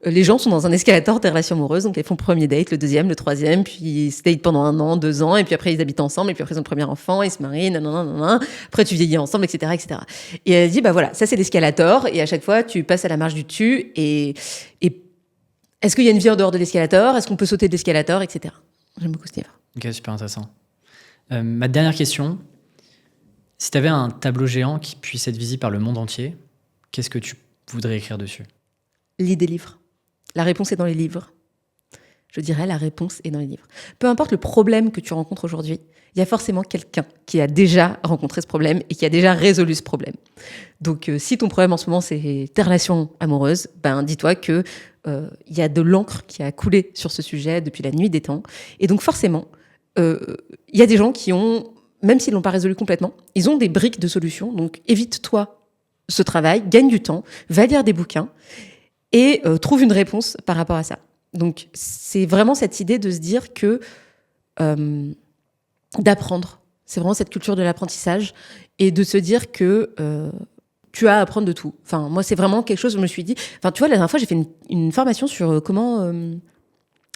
les gens sont dans un escalator des relations amoureuses, donc ils font le premier date, le deuxième, le troisième, puis ils se datent pendant 1 an, 2 ans, et puis après ils habitent ensemble, et puis après ils ont le premier enfant, ils se marient, nanana, après tu vieillis ensemble, etc., etc. Et elle dit, bah voilà, ça c'est l'escalator, et à chaque fois tu passes à la marche du dessus, et est-ce qu'il y a une vie en dehors de l'escalator? Est-ce qu'on peut sauter de l'escalator, etc. J'aime beaucoup ce livre. Ok, super intéressant. Ma dernière question, si tu avais un tableau géant qui puisse être visible par le monde entier, qu'est-ce que tu voudrais écrire dessus? Lis des livres. La réponse est dans les livres. Je dirais, la réponse est dans les livres. Peu importe le problème que tu rencontres aujourd'hui, il y a forcément quelqu'un qui a déjà rencontré ce problème et qui a déjà résolu ce problème. Donc, si ton problème en ce moment, c'est tes relations amoureuses, ben, dis-toi que y a de l'encre qui a coulé sur ce sujet depuis la nuit des temps. Et donc, forcément, il y a des gens qui ont, même s'ils ne l'ont pas résolu complètement, ils ont des briques de solutions. Donc, évite-toi ce travail, gagne du temps, va lire des bouquins et trouve une réponse par rapport à ça. Donc, c'est vraiment cette idée de se dire que d'apprendre, c'est vraiment cette culture de l'apprentissage et de se dire que tu as à apprendre de tout. Enfin, moi, c'est vraiment quelque chose où je me suis dit... Enfin, tu vois, la dernière fois, j'ai fait une formation sur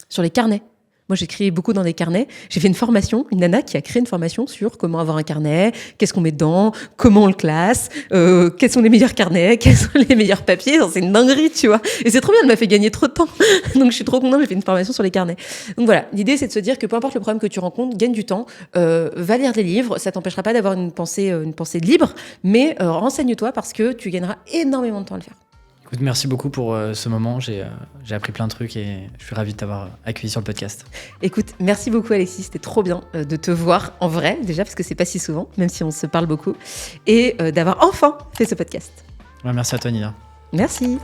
sur les carnets. Moi, j'écris beaucoup dans des carnets. J'ai fait une formation, une nana qui a créé une formation sur comment avoir un carnet, qu'est-ce qu'on met dedans, comment on le classe, quels sont les meilleurs carnets, quels sont les meilleurs papiers. C'est une dinguerie, tu vois. Et c'est trop bien, elle m'a fait gagner trop de temps. Donc, je suis trop contente, j'ai fait une formation sur les carnets. Donc voilà, l'idée, c'est de se dire que peu importe le problème que tu rencontres, gagne du temps, va lire des livres. Ça t'empêchera pas d'avoir une pensée libre, mais renseigne-toi parce que tu gagneras énormément de temps à le faire. Écoute, merci beaucoup pour ce moment. J'ai appris plein de trucs et je suis ravi de t'avoir accueilli sur le podcast. Écoute, merci beaucoup Alexis, c'était trop bien de te voir en vrai, déjà parce que c'est pas si souvent, même si on se parle beaucoup, et d'avoir enfin fait ce podcast. Ouais, merci à toi Nina. Merci.